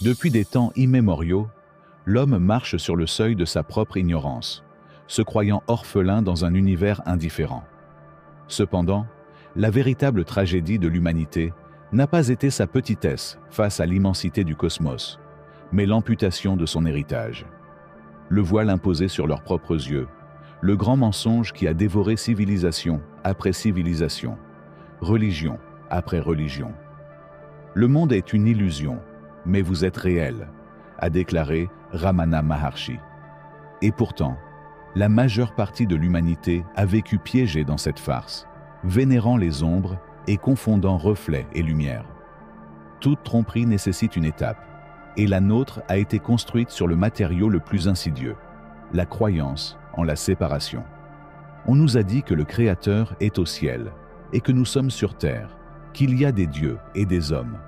Depuis des temps immémoriaux, l'homme marche sur le seuil de sa propre ignorance, se croyant orphelin dans un univers indifférent. Cependant, la véritable tragédie de l'humanité n'a pas été sa petitesse face à l'immensité du cosmos, mais l'amputation de son héritage. Le voile imposé sur leurs propres yeux, le grand mensonge qui a dévoré civilisation après civilisation, religion après religion. Le monde est une illusion, mais vous êtes réel, a déclaré Ramana Maharshi. Et pourtant, la majeure partie de l'humanité a vécu piégée dans cette farce, vénérant les ombres et confondant reflets et lumière. Toute tromperie nécessite une étape, et la nôtre a été construite sur le matériau le plus insidieux, la croyance en la séparation. On nous a dit que le Créateur est au ciel, et que nous sommes sur terre, qu'il y a des dieux et des hommes,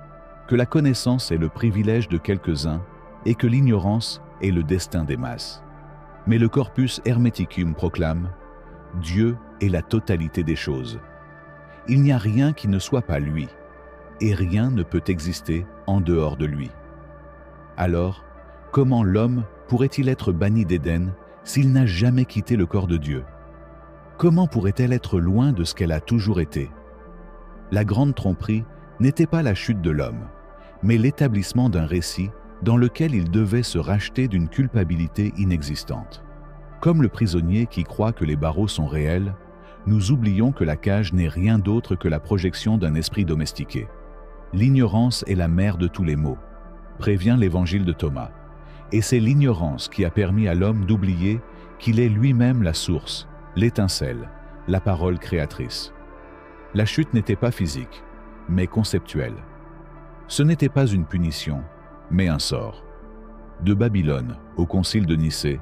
que la connaissance est le privilège de quelques-uns, et que l'ignorance est le destin des masses. Mais le Corpus Hermeticum proclame « Dieu est la totalité des choses. Il n'y a rien qui ne soit pas lui, et rien ne peut exister en dehors de lui. » Alors, comment l'homme pourrait-il être banni d'Éden s'il n'a jamais quitté le corps de Dieu? Comment pourrait-elle être loin de ce qu'elle a toujours été? La grande tromperie n'était pas la chute de l'homme, mais l'établissement d'un récit dans lequel il devait se racheter d'une culpabilité inexistante. Comme le prisonnier qui croit que les barreaux sont réels, nous oublions que la cage n'est rien d'autre que la projection d'un esprit domestiqué. L'ignorance est la mère de tous les maux, prévient l'évangile de Thomas. Et c'est l'ignorance qui a permis à l'homme d'oublier qu'il est lui-même la source, l'étincelle, la parole créatrice. La chute n'était pas physique, mais conceptuelle. Ce n'était pas une punition, mais un sort. De Babylone au concile de Nicée,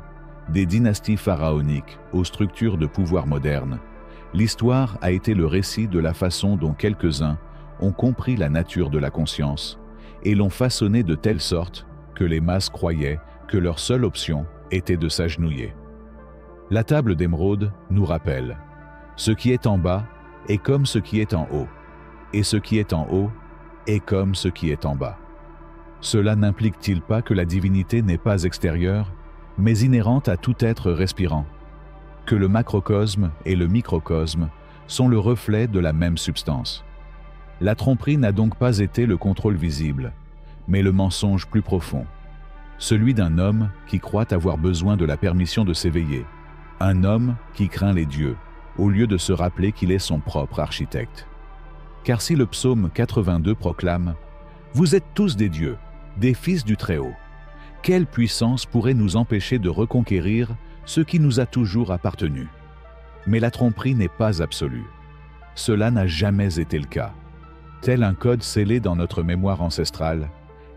des dynasties pharaoniques aux structures de pouvoir modernes, l'histoire a été le récit de la façon dont quelques-uns ont compris la nature de la conscience et l'ont façonné de telle sorte que les masses croyaient que leur seule option était de s'agenouiller. La table d'émeraude nous rappelle « Ce qui est en bas est comme ce qui est en haut, et ce qui est en haut est comme ce qui est en bas. » Cela n'implique-t-il pas que la divinité n'est pas extérieure, mais inhérente à tout être respirant? Que le macrocosme et le microcosme sont le reflet de la même substance? La tromperie n'a donc pas été le contrôle visible, mais le mensonge plus profond, celui d'un homme qui croit avoir besoin de la permission de s'éveiller, un homme qui craint les dieux, au lieu de se rappeler qu'il est son propre architecte. Car si le psaume 82 proclame « Vous êtes tous des dieux, des fils du Très-Haut », quelle puissance pourrait nous empêcher de reconquérir ce qui nous a toujours appartenu? Mais la tromperie n'est pas absolue. Cela n'a jamais été le cas. Tel un code scellé dans notre mémoire ancestrale,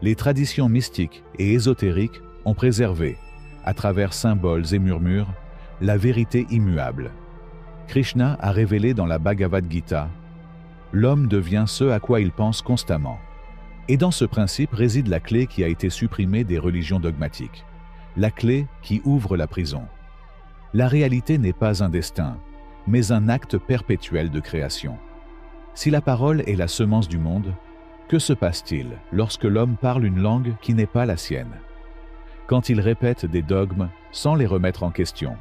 les traditions mystiques et ésotériques ont préservé, à travers symboles et murmures, la vérité immuable. Krishna a révélé dans la Bhagavad Gita « L'homme devient ce à quoi il pense constamment ». Et dans ce principe réside la clé qui a été supprimée des religions dogmatiques, la clé qui ouvre la prison. La réalité n'est pas un destin, mais un acte perpétuel de création. Si la parole est la semence du monde, que se passe-t-il lorsque l'homme parle une langue qui n'est pas la sienne? Quand il répète des dogmes sans les remettre en question,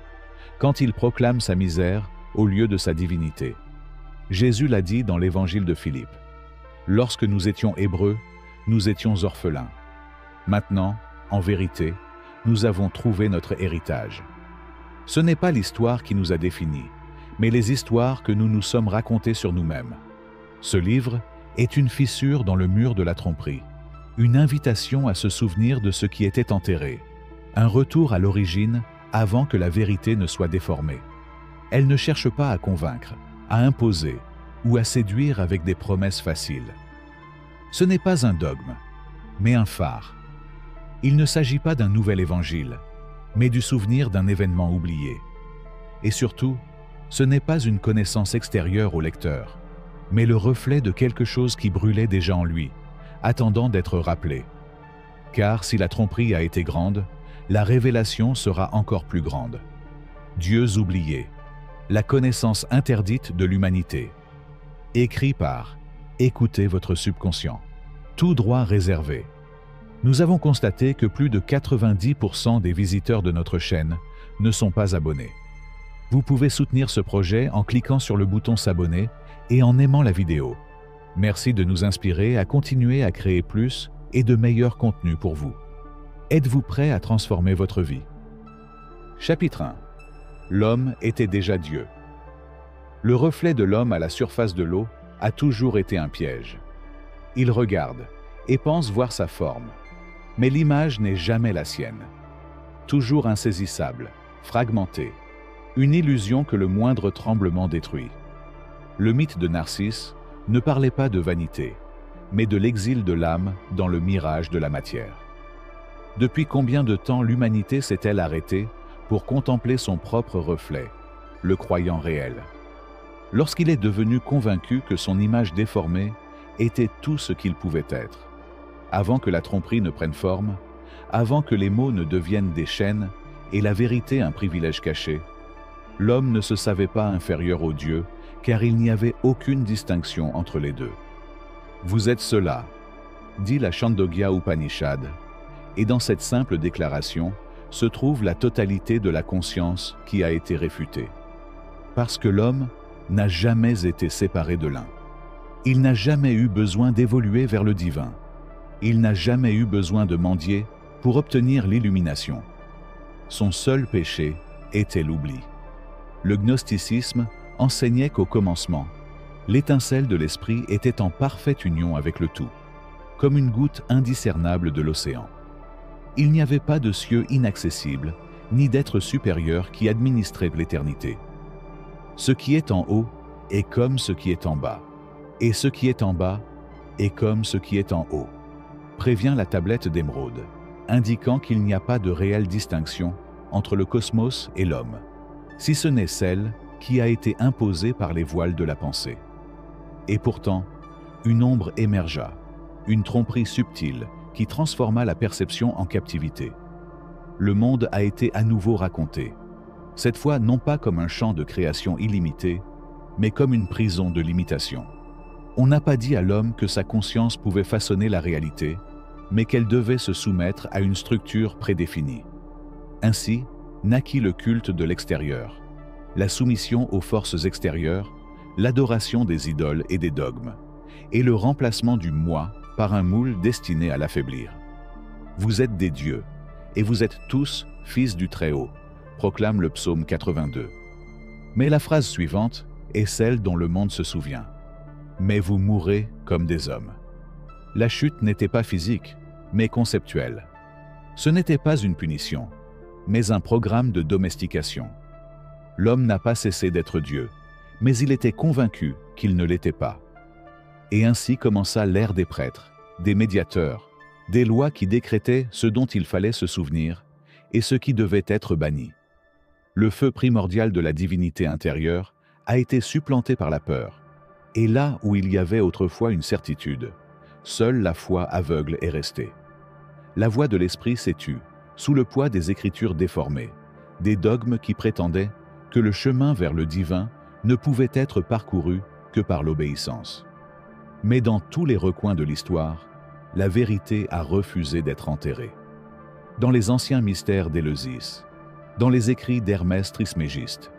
quand il proclame sa misère au lieu de sa divinité. Jésus l'a dit dans l'évangile de Philippe. Lorsque nous étions hébreux, nous étions orphelins. Maintenant, en vérité, nous avons trouvé notre héritage. Ce n'est pas l'histoire qui nous a définis, mais les histoires que nous nous sommes racontées sur nous-mêmes. Ce livre est une fissure dans le mur de la tromperie, une invitation à se souvenir de ce qui était enterré, un retour à l'origine avant que la vérité ne soit déformée. Elle ne cherche pas à convaincre, à imposer ou à séduire avec des promesses faciles. Ce n'est pas un dogme, mais un phare. Il ne s'agit pas d'un nouvel évangile, mais du souvenir d'un événement oublié. Et surtout, ce n'est pas une connaissance extérieure au lecteur, mais le reflet de quelque chose qui brûlait déjà en lui, attendant d'être rappelé. Car si la tromperie a été grande, la révélation sera encore plus grande. Dieux oubliés, la connaissance interdite de l'humanité. Écrit par « Écoutez votre subconscient », tout droit réservé. Nous avons constaté que plus de 90% des visiteurs de notre chaîne ne sont pas abonnés. Vous pouvez soutenir ce projet en cliquant sur le bouton s'abonner et en aimant la vidéo. Merci de nous inspirer à continuer à créer plus et de meilleurs contenus pour vous. Êtes-vous prêt à transformer votre vie? Chapitre 1. L'homme était déjà Dieu. Le reflet de l'homme à la surface de l'eau a toujours été un piège. Il regarde et pense voir sa forme, mais l'image n'est jamais la sienne. Toujours insaisissable, fragmentée, une illusion que le moindre tremblement détruit. Le mythe de Narcisse ne parlait pas de vanité, mais de l'exil de l'âme dans le mirage de la matière. Depuis combien de temps l'humanité s'est-elle arrêtée pour contempler son propre reflet, le croyant réel? Lorsqu'il est devenu convaincu que son image déformée était tout ce qu'il pouvait être, avant que la tromperie ne prenne forme, avant que les mots ne deviennent des chaînes et la vérité un privilège caché, l'homme ne se savait pas inférieur aux dieux, car il n'y avait aucune distinction entre les deux. Vous êtes cela, dit la Chandogya Upanishad, et dans cette simple déclaration se trouve la totalité de la conscience qui a été réfutée. Parce que l'homme n'a jamais été séparé de l'un. Il n'a jamais eu besoin d'évoluer vers le divin. Il n'a jamais eu besoin de mendier pour obtenir l'illumination. Son seul péché était l'oubli. Le gnosticisme enseignait qu'au commencement, l'étincelle de l'esprit était en parfaite union avec le tout, comme une goutte indiscernable de l'océan. Il n'y avait pas de cieux inaccessibles, ni d'être supérieur qui administrait l'éternité. Ce qui est en haut est comme ce qui est en bas, et ce qui est en bas est comme ce qui est en haut, prévient la tablette d'émeraude, indiquant qu'il n'y a pas de réelle distinction entre le cosmos et l'homme, si ce n'est celle qui a été imposée par les voiles de la pensée. Et pourtant, une ombre émergea, une tromperie subtile qui transforma la perception en captivité. Le monde a été à nouveau raconté, cette fois non pas comme un champ de création illimité, mais comme une prison de limitation. On n'a pas dit à l'homme que sa conscience pouvait façonner la réalité, mais qu'elle devait se soumettre à une structure prédéfinie. Ainsi naquit le culte de l'extérieur, la soumission aux forces extérieures, l'adoration des idoles et des dogmes, et le remplacement du moi par un moule destiné à l'affaiblir. Vous êtes des dieux, et vous êtes tous fils du Très-Haut, proclame le psaume 82. Mais la phrase suivante est celle dont le monde se souvient. Mais vous mourrez comme des hommes. La chute n'était pas physique, mais conceptuelle. Ce n'était pas une punition, mais un programme de domestication. L'homme n'a pas cessé d'être Dieu, mais il était convaincu qu'il ne l'était pas. Et ainsi commença l'ère des prêtres, des médiateurs, des lois qui décrétaient ce dont il fallait se souvenir et ce qui devait être banni. Le feu primordial de la divinité intérieure a été supplanté par la peur. Et là où il y avait autrefois une certitude, seule la foi aveugle est restée. La voix de l'esprit s'est tue, sous le poids des écritures déformées, des dogmes qui prétendaient que le chemin vers le divin ne pouvait être parcouru que par l'obéissance. Mais dans tous les recoins de l'histoire, la vérité a refusé d'être enterrée. Dans les anciens mystères d'Éleusis, dans les écrits d'Hermès Trismégiste,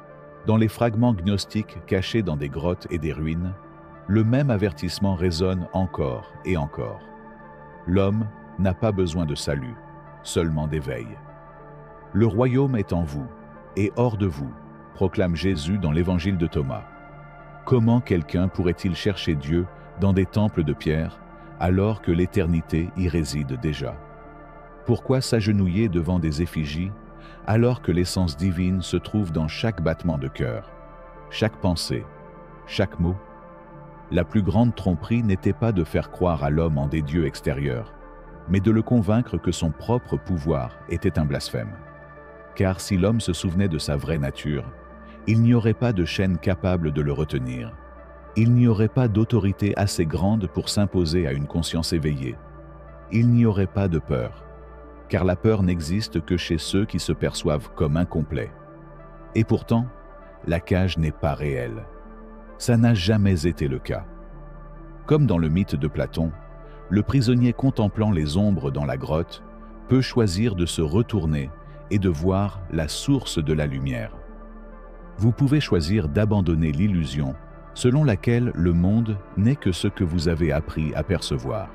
dans les fragments gnostiques cachés dans des grottes et des ruines, le même avertissement résonne encore et encore. L'homme n'a pas besoin de salut, seulement d'éveil. Le royaume est en vous et hors de vous, proclame Jésus dans l'évangile de Thomas. Comment quelqu'un pourrait-il chercher Dieu dans des temples de pierre, alors que l'éternité y réside déjà? Pourquoi s'agenouiller devant des effigies, alors que l'essence divine se trouve dans chaque battement de cœur, chaque pensée, chaque mot? La plus grande tromperie n'était pas de faire croire à l'homme en des dieux extérieurs, mais de le convaincre que son propre pouvoir était un blasphème. Car si l'homme se souvenait de sa vraie nature, il n'y aurait pas de chaîne capable de le retenir. Il n'y aurait pas d'autorité assez grande pour s'imposer à une conscience éveillée. Il n'y aurait pas de peur, car la peur n'existe que chez ceux qui se perçoivent comme incomplets. Et pourtant, la cage n'est pas réelle. Ça n'a jamais été le cas. Comme dans le mythe de Platon, le prisonnier contemplant les ombres dans la grotte peut choisir de se retourner et de voir la source de la lumière. Vous pouvez choisir d'abandonner l'illusion selon laquelle le monde n'est que ce que vous avez appris à percevoir.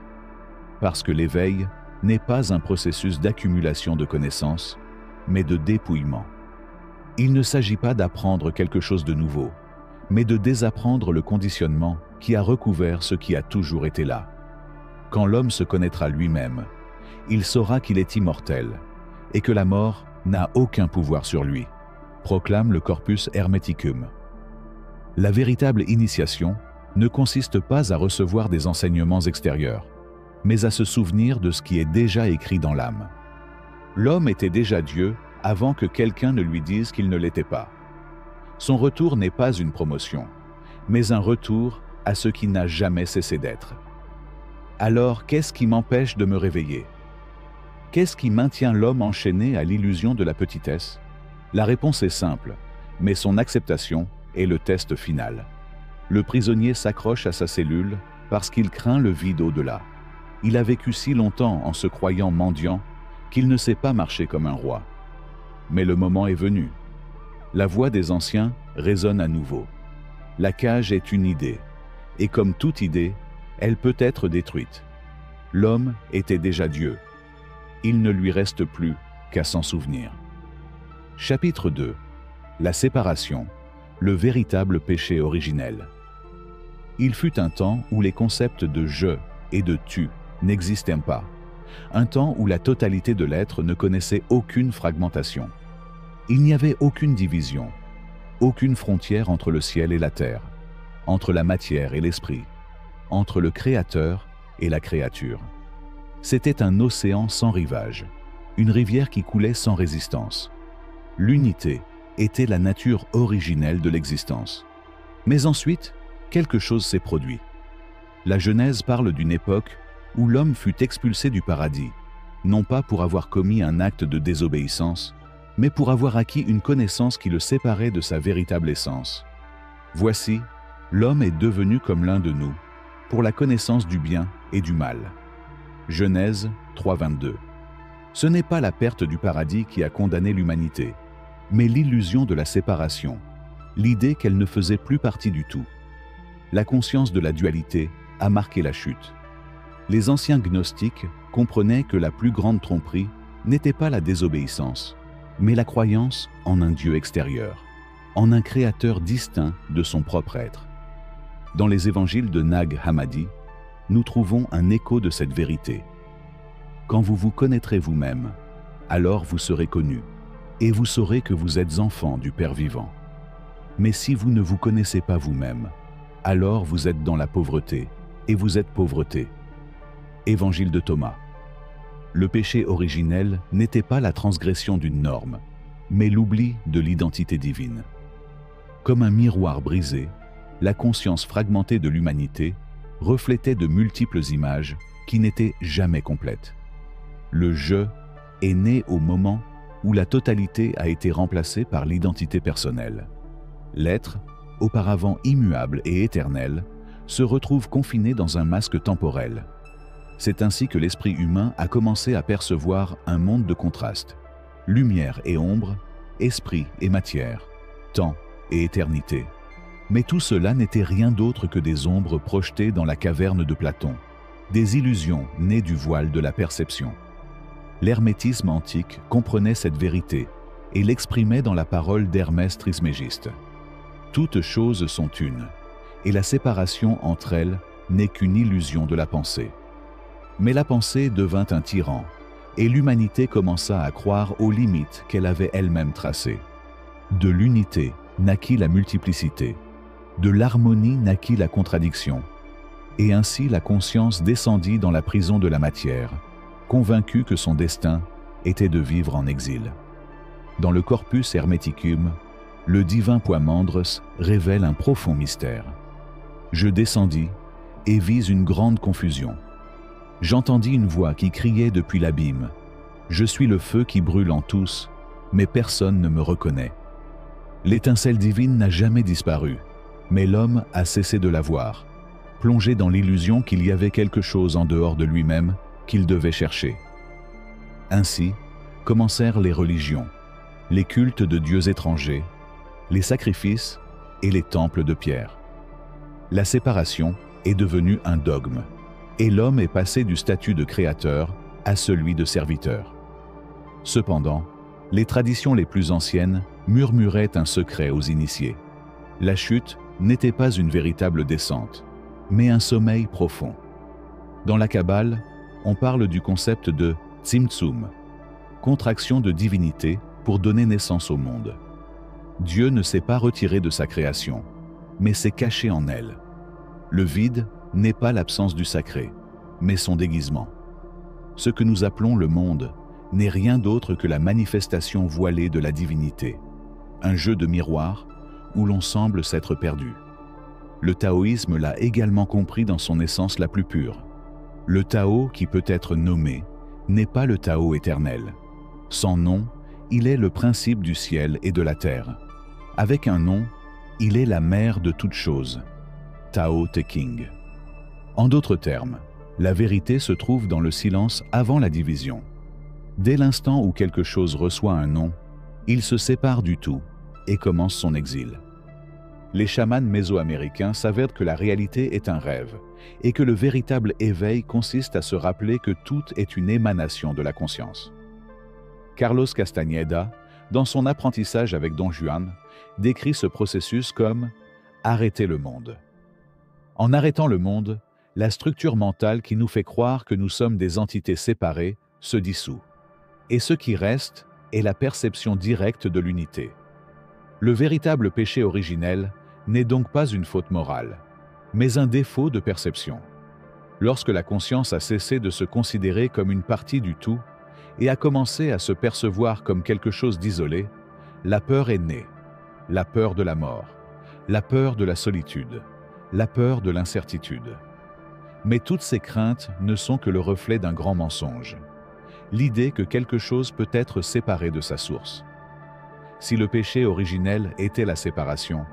Parce que l'éveil n'est pas un processus d'accumulation de connaissances, mais de dépouillement. Il ne s'agit pas d'apprendre quelque chose de nouveau, mais de désapprendre le conditionnement qui a recouvert ce qui a toujours été là. Quand l'homme se connaîtra lui-même, il saura qu'il est immortel et que la mort n'a aucun pouvoir sur lui, proclame le Corpus Hermeticum. La véritable initiation ne consiste pas à recevoir des enseignements extérieurs, mais à se souvenir de ce qui est déjà écrit dans l'âme. L'homme était déjà Dieu avant que quelqu'un ne lui dise qu'il ne l'était pas. Son retour n'est pas une promotion, mais un retour à ce qui n'a jamais cessé d'être. Alors, qu'est-ce qui m'empêche de me réveiller? Qu'est-ce qui maintient l'homme enchaîné à l'illusion de la petitesse? La réponse est simple, mais son acceptation est le test final. Le prisonnier s'accroche à sa cellule parce qu'il craint le vide au-delà. Il a vécu si longtemps en se croyant mendiant qu'il ne sait pas marcher comme un roi. Mais le moment est venu. La voix des anciens résonne à nouveau. La cage est une idée, et comme toute idée, elle peut être détruite. L'homme était déjà Dieu. Il ne lui reste plus qu'à s'en souvenir. Chapitre 2. La séparation, le véritable péché originel. Il fut un temps où les concepts de « je » et de « tu » n'existaient pas. Un temps où la totalité de l'être ne connaissait aucune fragmentation. Il n'y avait aucune division, aucune frontière entre le ciel et la terre, entre la matière et l'esprit, entre le Créateur et la créature. C'était un océan sans rivage, une rivière qui coulait sans résistance. L'unité était la nature originelle de l'existence. Mais ensuite, quelque chose s'est produit. La Genèse parle d'une époque où l'homme fut expulsé du paradis, non pas pour avoir commis un acte de désobéissance, mais pour avoir acquis une connaissance qui le séparait de sa véritable essence. Voici, l'homme est devenu comme l'un de nous, pour la connaissance du bien et du mal. Genèse 3:22. Ce n'est pas la perte du paradis qui a condamné l'humanité, mais l'illusion de la séparation, l'idée qu'elle ne faisait plus partie du tout. La conscience de la dualité a marqué la chute. Les anciens gnostiques comprenaient que la plus grande tromperie n'était pas la désobéissance, mais la croyance en un Dieu extérieur, en un créateur distinct de son propre être. Dans les évangiles de Nag Hammadi, nous trouvons un écho de cette vérité. Quand vous vous connaîtrez vous-même, alors vous serez connus, et vous saurez que vous êtes enfants du Père vivant. Mais si vous ne vous connaissez pas vous-même, alors vous êtes dans la pauvreté, et vous êtes pauvreté. Évangile de Thomas. Le péché originel n'était pas la transgression d'une norme, mais l'oubli de l'identité divine. Comme un miroir brisé, la conscience fragmentée de l'humanité reflétait de multiples images qui n'étaient jamais complètes. Le « je » est né au moment où la totalité a été remplacée par l'identité personnelle. L'être, auparavant immuable et éternel, se retrouve confiné dans un masque temporel. C'est ainsi que l'esprit humain a commencé à percevoir un monde de contrastes, lumière et ombre, esprit et matière, temps et éternité. Mais tout cela n'était rien d'autre que des ombres projetées dans la caverne de Platon, des illusions nées du voile de la perception. L'hermétisme antique comprenait cette vérité et l'exprimait dans la parole d'Hermès Trismégiste. Toutes choses sont une, et la séparation entre elles n'est qu'une illusion de la pensée. Mais la pensée devint un tyran, et l'humanité commença à croire aux limites qu'elle avait elle-même tracées. De l'unité naquit la multiplicité, de l'harmonie naquit la contradiction, et ainsi la conscience descendit dans la prison de la matière, convaincue que son destin était de vivre en exil. Dans le Corpus Hermeticum, le divin Poimandres révèle un profond mystère. Je descendis et vis une grande confusion. J'entendis une voix qui criait depuis l'abîme. Je suis le feu qui brûle en tous, mais personne ne me reconnaît. L'étincelle divine n'a jamais disparu, mais l'homme a cessé de la voir. plongé dans l'illusion qu'il y avait quelque chose en dehors de lui-même qu'il devait chercher. Ainsi commencèrent les religions, les cultes de dieux étrangers, les sacrifices et les temples de pierre. La séparation est devenue un dogme, et l'homme est passé du statut de créateur à celui de serviteur. Cependant, les traditions les plus anciennes murmuraient un secret aux initiés. La chute n'était pas une véritable descente, mais un sommeil profond. Dans la Kabbale, on parle du concept de Tzimtzum, contraction de divinité pour donner naissance au monde. Dieu ne s'est pas retiré de sa création, mais s'est caché en elle. Le vide n'est pas l'absence du sacré, mais son déguisement. Ce que nous appelons le monde n'est rien d'autre que la manifestation voilée de la divinité, un jeu de miroir où l'on semble s'être perdu. Le taoïsme l'a également compris dans son essence la plus pure. Le Tao qui peut être nommé n'est pas le Tao éternel. Sans nom, il est le principe du ciel et de la terre. Avec un nom, il est la mère de toutes choses. Tao Te Ching. En d'autres termes, la vérité se trouve dans le silence avant la division. Dès l'instant où quelque chose reçoit un nom, il se sépare du tout et commence son exil. Les chamans mésoaméricains s'avèrent que la réalité est un rêve et que le véritable éveil consiste à se rappeler que tout est une émanation de la conscience. Carlos Castañeda, dans son apprentissage avec Don Juan, décrit ce processus comme « arrêter le monde ». En arrêtant le monde, la structure mentale qui nous fait croire que nous sommes des entités séparées se dissout. Et ce qui reste est la perception directe de l'unité. Le véritable péché originel n'est donc pas une faute morale, mais un défaut de perception. Lorsque la conscience a cessé de se considérer comme une partie du tout et a commencé à se percevoir comme quelque chose d'isolé, la peur est née. La peur de la mort, la peur de la solitude, la peur de l'incertitude. Mais toutes ces craintes ne sont que le reflet d'un grand mensonge. L'idée que quelque chose peut être séparé de sa source. Si le péché originel était la séparation,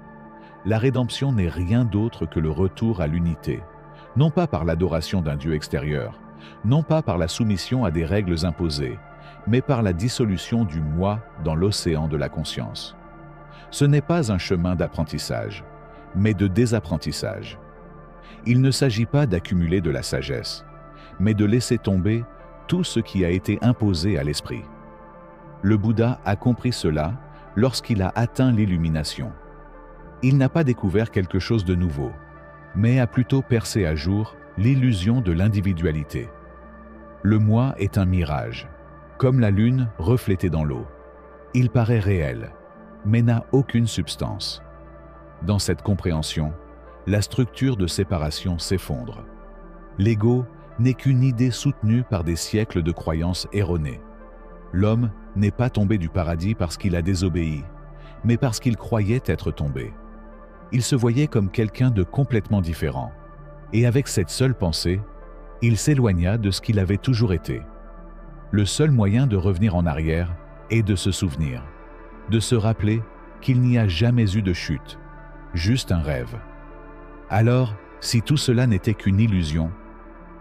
la rédemption n'est rien d'autre que le retour à l'unité, non pas par l'adoration d'un Dieu extérieur, non pas par la soumission à des règles imposées, mais par la dissolution du moi dans l'océan de la conscience. Ce n'est pas un chemin d'apprentissage, mais de désapprentissage. Il ne s'agit pas d'accumuler de la sagesse, mais de laisser tomber tout ce qui a été imposé à l'esprit. Le Bouddha a compris cela lorsqu'il a atteint l'illumination. Il n'a pas découvert quelque chose de nouveau, mais a plutôt percé à jour l'illusion de l'individualité. Le moi est un mirage, comme la lune reflétée dans l'eau. Il paraît réel, mais n'a aucune substance. Dans cette compréhension, la structure de séparation s'effondre. L'ego n'est qu'une idée soutenue par des siècles de croyances erronées. L'homme n'est pas tombé du paradis parce qu'il a désobéi, mais parce qu'il croyait être tombé. Il se voyait comme quelqu'un de complètement différent, et avec cette seule pensée, il s'éloigna de ce qu'il avait toujours été. Le seul moyen de revenir en arrière est de se souvenir, de se rappeler qu'il n'y a jamais eu de chute, juste un rêve. Alors, si tout cela n'était qu'une illusion,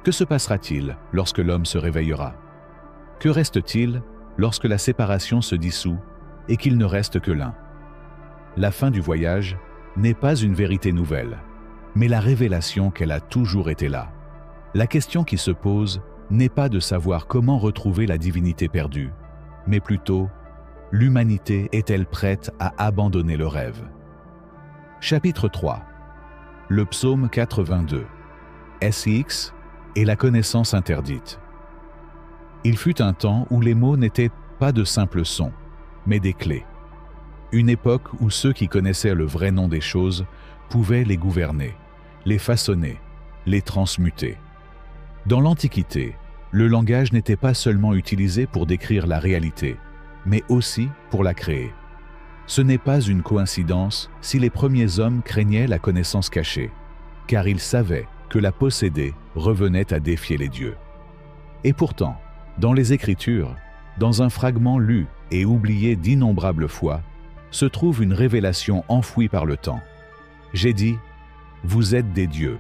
que se passera-t-il lorsque l'homme se réveillera? Que reste-t-il lorsque la séparation se dissout et qu'il ne reste que l'un? La fin du voyage n'est pas une vérité nouvelle, mais la révélation qu'elle a toujours été là. La question qui se pose n'est pas de savoir comment retrouver la divinité perdue, mais plutôt, l'humanité est-elle prête à abandonner le rêve? Chapitre 3. Le psaume 82. SX et la connaissance interdite. Il fut un temps où les mots n'étaient pas de simples sons, mais des clés. Une époque où ceux qui connaissaient le vrai nom des choses pouvaient les gouverner, les façonner, les transmuter. Dans l'Antiquité, le langage n'était pas seulement utilisé pour décrire la réalité, mais aussi pour la créer. Ce n'est pas une coïncidence si les premiers hommes craignaient la connaissance cachée, car ils savaient que la posséder revenait à défier les dieux. Et pourtant, dans les Écritures, dans un fragment lu et oublié d'innombrables fois, se trouve une révélation enfouie par le temps. J'ai dit, vous êtes des dieux,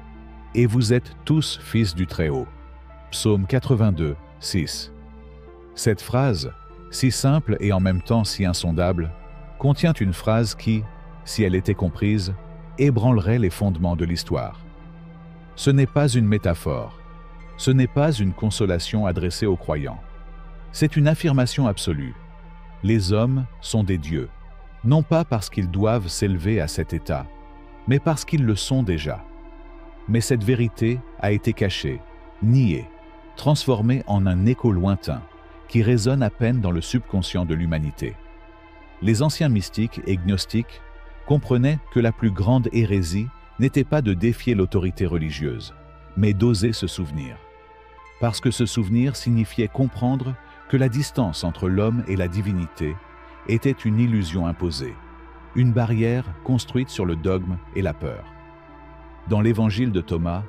et vous êtes tous fils du Très-Haut. Psaume 82, 6. Cette phrase, si simple et en même temps si insondable, contient une phrase qui, si elle était comprise, ébranlerait les fondements de l'histoire. Ce n'est pas une métaphore, ce n'est pas une consolation adressée aux croyants. C'est une affirmation absolue. Les hommes sont des dieux, non pas parce qu'ils doivent s'élever à cet état, mais parce qu'ils le sont déjà. Mais cette vérité a été cachée, niée, transformée en un écho lointain, qui résonne à peine dans le subconscient de l'humanité. Les anciens mystiques et gnostiques comprenaient que la plus grande hérésie n'était pas de défier l'autorité religieuse, mais d'oser se souvenir. Parce que se souvenir signifiait comprendre que la distance entre l'homme et la divinité était une illusion imposée, une barrière construite sur le dogme et la peur. Dans l'évangile de Thomas,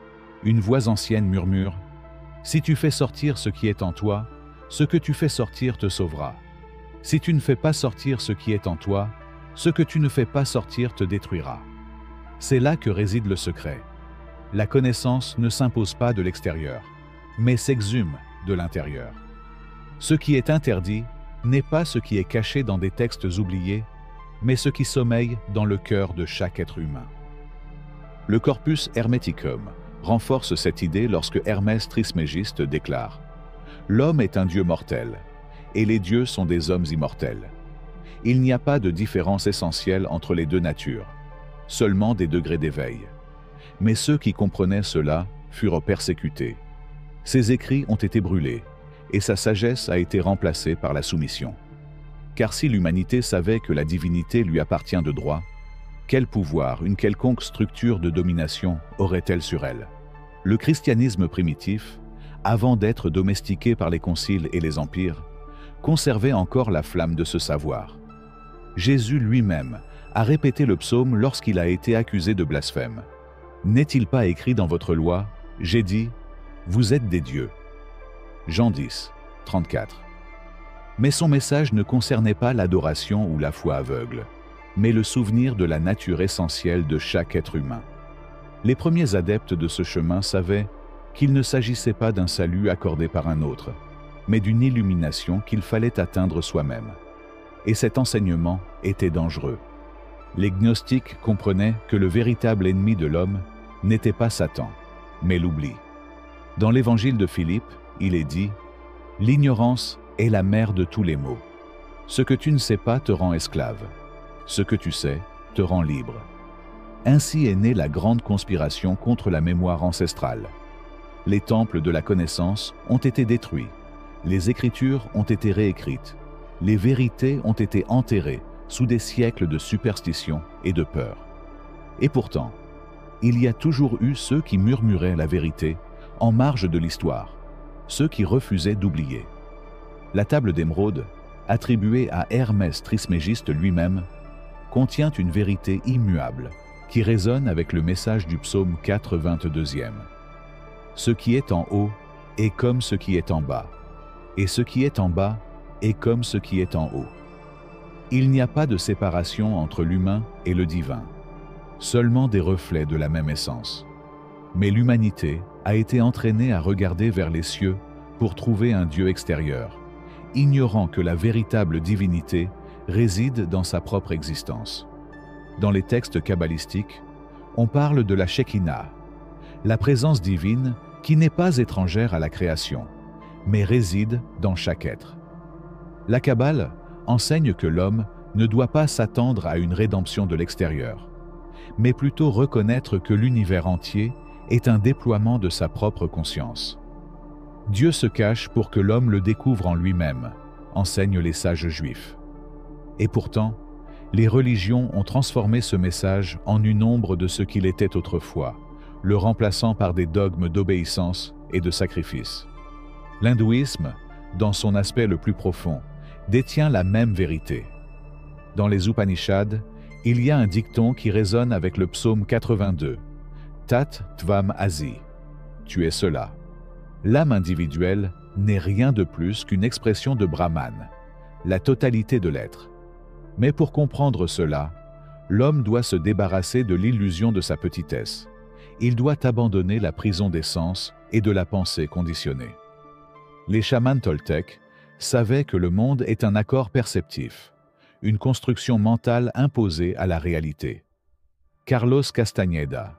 une voix ancienne murmure « Si tu fais sortir ce qui est en toi, ce que tu fais sortir te sauvera. Si tu ne fais pas sortir ce qui est en toi, ce que tu ne fais pas sortir te détruira. » C'est là que réside le secret. La connaissance ne s'impose pas de l'extérieur, mais s'exhume de l'intérieur. Ce qui est interdit n'est pas ce qui est caché dans des textes oubliés, mais ce qui sommeille dans le cœur de chaque être humain. Le Corpus Hermeticum renforce cette idée lorsque Hermès Trismégiste déclare « L'homme est un dieu mortel, et les dieux sont des hommes immortels. Il n'y a pas de différence essentielle entre les deux natures, seulement des degrés d'éveil. Mais ceux qui comprenaient cela furent persécutés. Ses écrits ont été brûlés, et sa sagesse a été remplacée par la soumission. Car si l'humanité savait que la divinité lui appartient de droit, quel pouvoir, une quelconque structure de domination aurait-elle sur elle? Le christianisme primitif, avant d'être domestiqué par les conciles et les empires, conservait encore la flamme de ce savoir. Jésus lui-même a répété le psaume lorsqu'il a été accusé de blasphème. « N'est-il pas écrit dans votre loi, j'ai dit, vous êtes des dieux » Jean 10, 34. Mais son message ne concernait pas l'adoration ou la foi aveugle, mais le souvenir de la nature essentielle de chaque être humain. Les premiers adeptes de ce chemin savaient qu'il ne s'agissait pas d'un salut accordé par un autre, mais d'une illumination qu'il fallait atteindre soi-même. Et cet enseignement était dangereux. Les gnostiques comprenaient que le véritable ennemi de l'homme n'était pas Satan, mais l'oubli. Dans l'évangile de Philippe, il est dit « L'ignorance est la mère de tous les maux. Ce que tu ne sais pas te rend esclave. Ce que tu sais te rend libre. » Ainsi est née la grande conspiration contre la mémoire ancestrale. Les temples de la connaissance ont été détruits. Les Écritures ont été réécrites. Les vérités ont été enterrées sous des siècles de superstition et de peur. Et pourtant, il y a toujours eu ceux qui murmuraient la vérité en marge de l'histoire, ceux qui refusaient d'oublier. La table d'émeraude, attribuée à Hermès Trismégiste lui-même, contient une vérité immuable qui résonne avec le message du psaume 4, 22e. Ce qui est en haut est comme ce qui est en bas, et ce qui est en bas est comme ce qui est en haut. Il n'y a pas de séparation entre l'humain et le divin, seulement des reflets de la même essence. Mais l'humanité a été entraînée à regarder vers les cieux pour trouver un Dieu extérieur, ignorant que la véritable divinité réside dans sa propre existence. Dans les textes kabbalistiques, on parle de la Shekinah, la présence divine qui n'est pas étrangère à la création, mais réside dans chaque être. La Kabbale enseigne que l'homme ne doit pas s'attendre à une rédemption de l'extérieur, mais plutôt reconnaître que l'univers entier est un déploiement de sa propre conscience. Dieu se cache pour que l'homme le découvre en lui-même, enseignent les sages juifs. Et pourtant, les religions ont transformé ce message en une ombre de ce qu'il était autrefois, le remplaçant par des dogmes d'obéissance et de sacrifice. L'hindouisme, dans son aspect le plus profond, détient la même vérité. Dans les Upanishads, il y a un dicton qui résonne avec le psaume 82. Tat Tvam Asi. Tu es cela. L'âme individuelle n'est rien de plus qu'une expression de Brahman, la totalité de l'être. Mais pour comprendre cela, l'homme doit se débarrasser de l'illusion de sa petitesse. il doit abandonner la prison des sens et de la pensée conditionnée. Les chamans toltèques savaient que le monde est un accord perceptif, une construction mentale imposée à la réalité. Carlos Castañeda,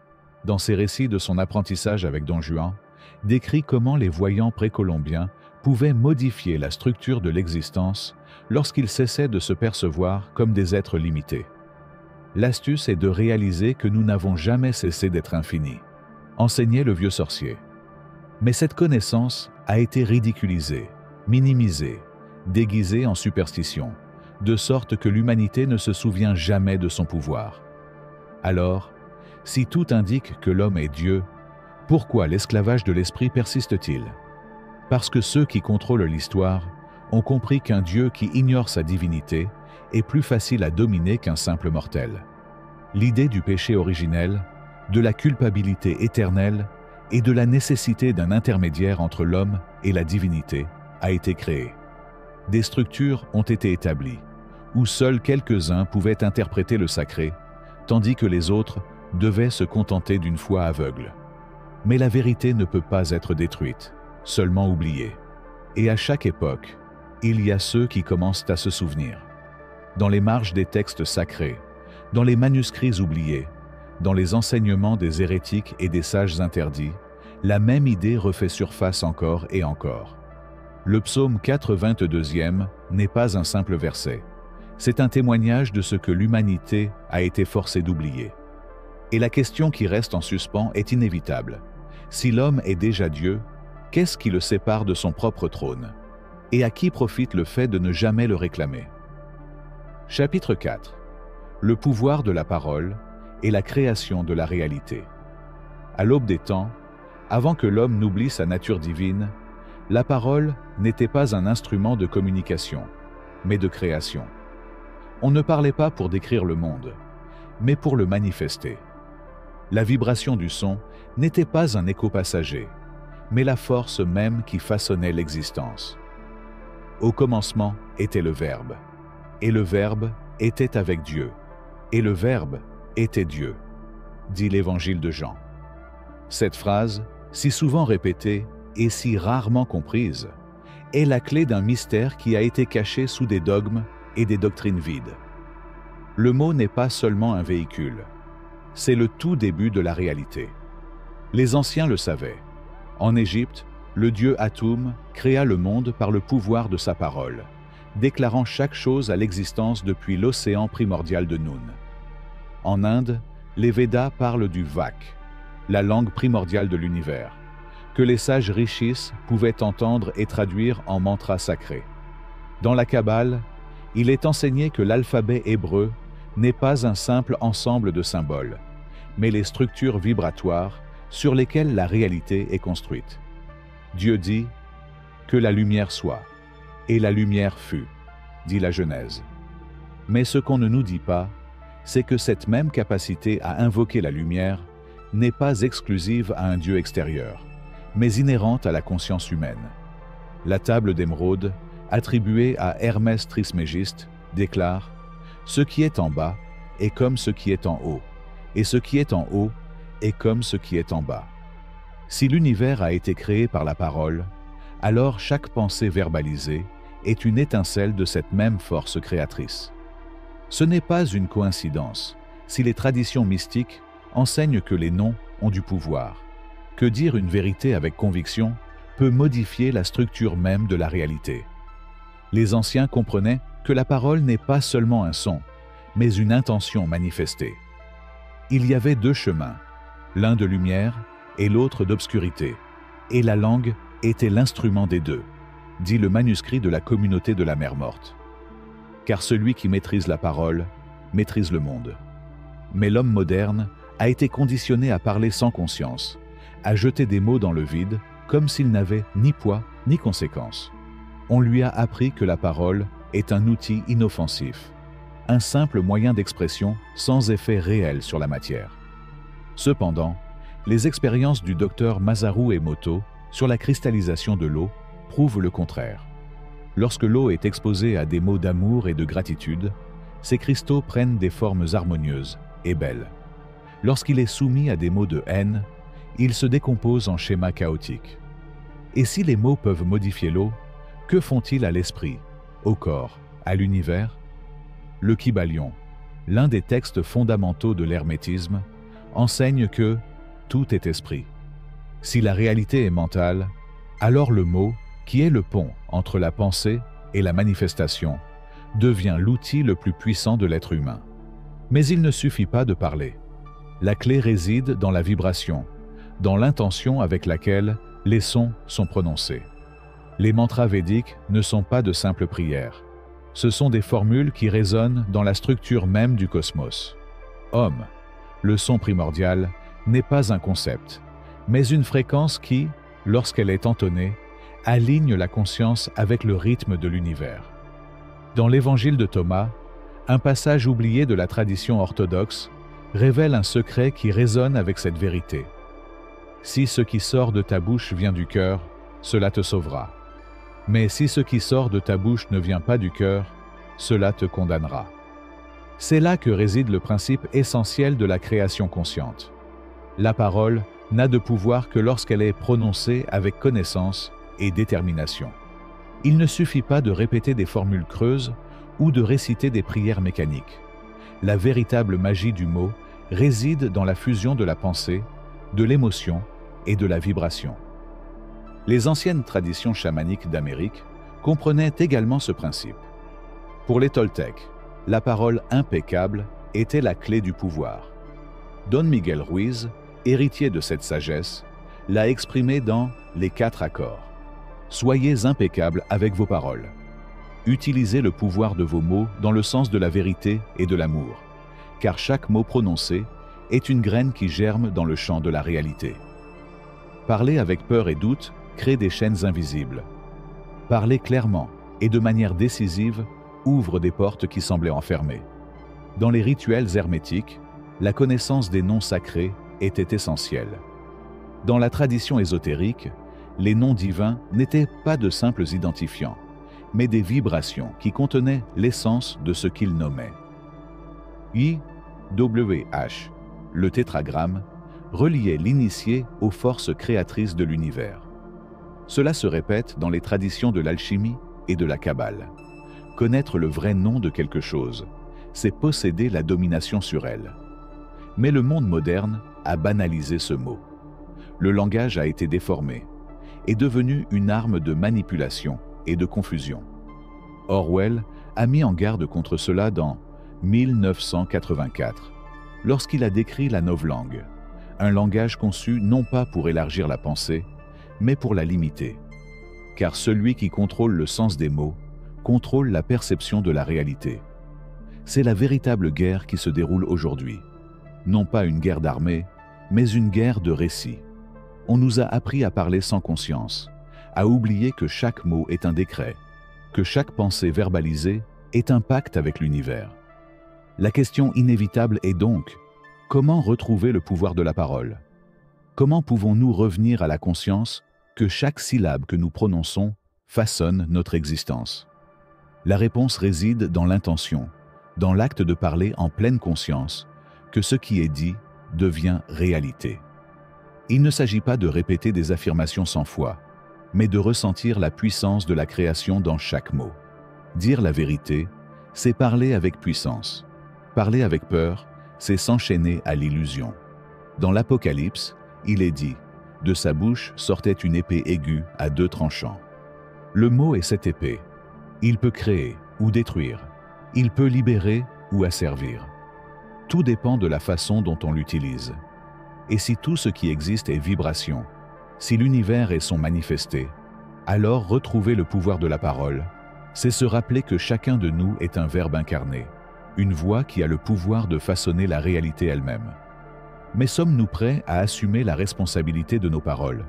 dans ses récits de son apprentissage avec Don Juan, décrit comment les voyants précolombiens pouvaient modifier la structure de l'existence lorsqu'ils cessaient de se percevoir comme des êtres limités. L'astuce est de réaliser que nous n'avons jamais cessé d'être infinis, enseignait le vieux sorcier. Mais cette connaissance a été ridiculisée, minimisée, déguisée en superstition, de sorte que l'humanité ne se souvient jamais de son pouvoir. Alors, si tout indique que l'homme est Dieu, pourquoi l'esclavage de l'esprit persiste-t-il? Parce que ceux qui contrôlent l'histoire ont compris qu'un Dieu qui ignore sa divinité est plus facile à dominer qu'un simple mortel. L'idée du péché originel, de la culpabilité éternelle et de la nécessité d'un intermédiaire entre l'homme et la divinité a été créée. Des structures ont été établies, où seuls quelques-uns pouvaient interpréter le sacré, tandis que les autres devaient se contenter d'une foi aveugle. Mais la vérité ne peut pas être détruite, seulement oubliée. Et à chaque époque, il y a ceux qui commencent à se souvenir. Dans les marges des textes sacrés, dans les manuscrits oubliés, dans les enseignements des hérétiques et des sages interdits, la même idée refait surface encore et encore. Le psaume 82e n'est pas un simple verset. C'est un témoignage de ce que l'humanité a été forcée d'oublier. Et la question qui reste en suspens est inévitable. Si l'homme est déjà Dieu, qu'est-ce qui le sépare de son propre trône? Et à qui profite le fait de ne jamais le réclamer? Chapitre 4. Le pouvoir de la parole et la création de la réalité. À l'aube des temps, avant que l'homme n'oublie sa nature divine, la parole n'était pas un instrument de communication, mais de création. On ne parlait pas pour décrire le monde, mais pour le manifester. La vibration du son n'était pas un écho passager, mais la force même qui façonnait l'existence. Au commencement était le Verbe, et le Verbe était avec Dieu, et le Verbe était Dieu, dit l'Évangile de Jean. Cette phrase, si souvent répétée et si rarement comprise, est la clé d'un mystère qui a été caché sous des dogmes et des doctrines vides. Le mot n'est pas seulement un véhicule, c'est le tout début de la réalité. Les anciens le savaient. En Égypte, le dieu Atum créa le monde par le pouvoir de sa parole, déclarant chaque chose à l'existence depuis l'océan primordial de Noun. En Inde, les Védas parlent du Vak, la langue primordiale de l'univers, que les sages rishis pouvaient entendre et traduire en mantras sacrés. Dans la Kabbale, il est enseigné que l'alphabet hébreu n'est pas un simple ensemble de symboles, mais les structures vibratoires sur lesquelles la réalité est construite. Dieu dit « que la lumière soit », et la lumière fut, dit la Genèse. Mais ce qu'on ne nous dit pas, c'est que cette même capacité à invoquer la lumière n'est pas exclusive à un Dieu extérieur, mais inhérente à la conscience humaine. La table d'émeraude, attribuée à Hermès Trismégiste, déclare « Ce qui est en bas est comme ce qui est en haut, et ce qui est en haut est comme ce qui est en bas. » Si l'univers a été créé par la parole, alors chaque pensée verbalisée est une étincelle de cette même force créatrice. Ce n'est pas une coïncidence si les traditions mystiques enseignent que les noms ont du pouvoir, que dire une vérité avec conviction peut modifier la structure même de la réalité. Les anciens comprenaient que la parole n'est pas seulement un son, mais une intention manifestée. Il y avait deux chemins, l'un de lumière et l'autre d'obscurité, et la langue était l'instrument des deux, dit le manuscrit de la communauté de la mer morte. Car celui qui maîtrise la parole maîtrise le monde. Mais l'homme moderne a été conditionné à parler sans conscience, à jeter des mots dans le vide comme s'ils n'avaient ni poids ni conséquence. On lui a appris que la parole est un outil inoffensif, un simple moyen d'expression sans effet réel sur la matière. Cependant, les expériences du docteur Masaru Emoto sur la cristallisation de l'eau prouvent le contraire. Lorsque l'eau est exposée à des mots d'amour et de gratitude, ces cristaux prennent des formes harmonieuses et belles. lorsqu'il est soumis à des mots de haine, il se décompose en schémas chaotiques. Et si les mots peuvent modifier l'eau, que font-ils à l'esprit, au corps, à l'univers? Le Kybalion, l'un des textes fondamentaux de l'hermétisme, enseigne que tout est esprit. Si la réalité est mentale, alors le mot, qui est le pont entre la pensée et la manifestation, devient l'outil le plus puissant de l'être humain. Mais il ne suffit pas de parler. La clé réside dans la vibration, dans l'intention avec laquelle les sons sont prononcés. Les mantras védiques ne sont pas de simples prières. Ce sont des formules qui résonnent dans la structure même du cosmos. Om, le son primordial, n'est pas un concept, mais une fréquence qui, lorsqu'elle est entonnée, aligne la conscience avec le rythme de l'univers. Dans l'évangile de Thomas, un passage oublié de la tradition orthodoxe révèle un secret qui résonne avec cette vérité. Si ce qui sort de ta bouche vient du cœur, cela te sauvera. Mais si ce qui sort de ta bouche ne vient pas du cœur, cela te condamnera. C'est là que réside le principe essentiel de la création consciente. La parole n'a de pouvoir que lorsqu'elle est prononcée avec connaissance et détermination. Il ne suffit pas de répéter des formules creuses ou de réciter des prières mécaniques. La véritable magie du mot réside dans la fusion de la pensée, de l'émotion et de la vibration. Les anciennes traditions chamaniques d'Amérique comprenaient également ce principe. Pour les Toltecs, la parole impeccable était la clé du pouvoir. Don Miguel Ruiz, héritier de cette sagesse, l'a exprimé dans les 4 accords. Soyez impeccables avec vos paroles. Utilisez le pouvoir de vos mots dans le sens de la vérité et de l'amour, car chaque mot prononcé est une graine qui germe dans le champ de la réalité. Parler avec peur et doute crée des chaînes invisibles. Parler clairement et de manière décisive ouvre des portes qui semblaient enfermées. Dans les rituels hermétiques, la connaissance des noms sacrés était essentielle. Dans la tradition ésotérique, les noms divins n'étaient pas de simples identifiants, mais des vibrations qui contenaient l'essence de ce qu'ils nommaient. IWH, le tétragramme, reliait l'initié aux forces créatrices de l'univers. Cela se répète dans les traditions de l'alchimie et de la Kabbale. Connaître le vrai nom de quelque chose, c'est posséder la domination sur elle. Mais le monde moderne a banalisé ce mot. Le langage a été déformé, est devenu une arme de manipulation et de confusion. Orwell a mis en garde contre cela dans 1984, lorsqu'il a décrit la novlangue, un langage conçu non pas pour élargir la pensée, mais pour la limiter. Car celui qui contrôle le sens des mots contrôle la perception de la réalité. C'est la véritable guerre qui se déroule aujourd'hui. Non pas une guerre d'armée, mais une guerre de récits. On nous a appris à parler sans conscience, à oublier que chaque mot est un décret, que chaque pensée verbalisée est un pacte avec l'univers. La question inévitable est donc, comment retrouver le pouvoir de la parole? Comment pouvons-nous revenir à la conscience que chaque syllabe que nous prononçons façonne notre existence? La réponse réside dans l'intention, dans l'acte de parler en pleine conscience, que ce qui est dit devient réalité. Il ne s'agit pas de répéter des affirmations sans foi, mais de ressentir la puissance de la création dans chaque mot. Dire la vérité, c'est parler avec puissance. Parler avec peur, c'est s'enchaîner à l'illusion. Dans l'Apocalypse, il est dit « De sa bouche sortait une épée aiguë à 2 tranchants ». Le mot est cette épée. Il peut créer ou détruire. Il peut libérer ou asservir. Tout dépend de la façon dont on l'utilise. Et si tout ce qui existe est vibration, si l'univers est son manifesté, alors retrouver le pouvoir de la parole, c'est se rappeler que chacun de nous est un verbe incarné, une voix qui a le pouvoir de façonner la réalité elle-même. Mais sommes-nous prêts à assumer la responsabilité de nos paroles?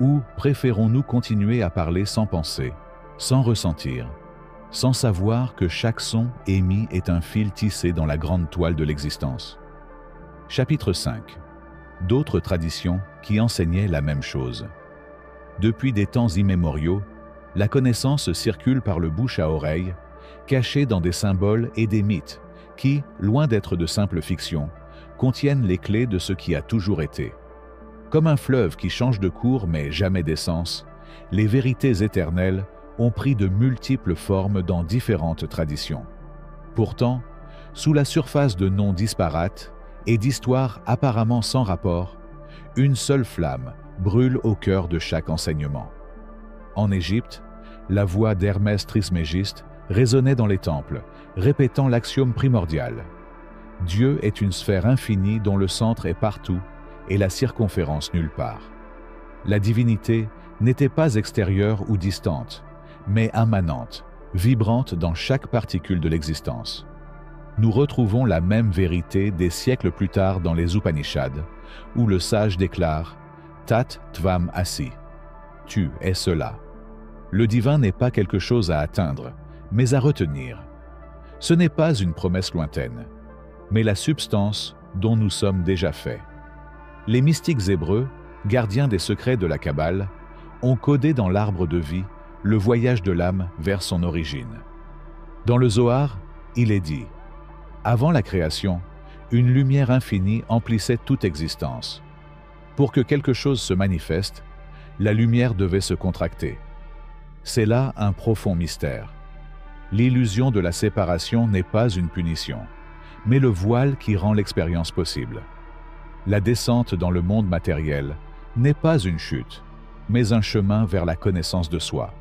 Ou préférons-nous continuer à parler sans penser, sans ressentir, sans savoir que chaque son émis est un fil tissé dans la grande toile de l'existence? Chapitre 5. D'autres traditions qui enseignaient la même chose. Depuis des temps immémoriaux, la connaissance circule par le bouche à oreille, cachée dans des symboles et des mythes qui, loin d'être de simples fictions, contiennent les clés de ce qui a toujours été. Comme un fleuve qui change de cours mais jamais d'essence, les vérités éternelles ont pris de multiples formes dans différentes traditions. Pourtant, sous la surface de noms disparates et d'histoires apparemment sans rapport, une seule flamme brûle au cœur de chaque enseignement. En Égypte, la voix d'Hermès Trismégiste résonnait dans les temples, répétant l'axiome primordial. Dieu est une sphère infinie dont le centre est partout et la circonférence nulle part. La divinité n'était pas extérieure ou distante, mais immanente, vibrante dans chaque particule de l'existence. Nous retrouvons la même vérité des siècles plus tard dans les Upanishads, où le sage déclare « Tat Tvam Asi » « Tu es cela ». Le divin n'est pas quelque chose à atteindre, mais à retenir. Ce n'est pas une promesse lointaine, mais la substance dont nous sommes déjà faits. Les mystiques hébreux, gardiens des secrets de la Kabbale, ont codé dans l'arbre de vie le voyage de l'âme vers son origine. Dans le Zohar, il est dit « Avant la création, une lumière infinie emplissait toute existence. Pour que quelque chose se manifeste, la lumière devait se contracter. C'est là un profond mystère. L'illusion de la séparation n'est pas une punition, mais le voile qui rend l'expérience possible. La descente dans le monde matériel n'est pas une chute, mais un chemin vers la connaissance de soi. »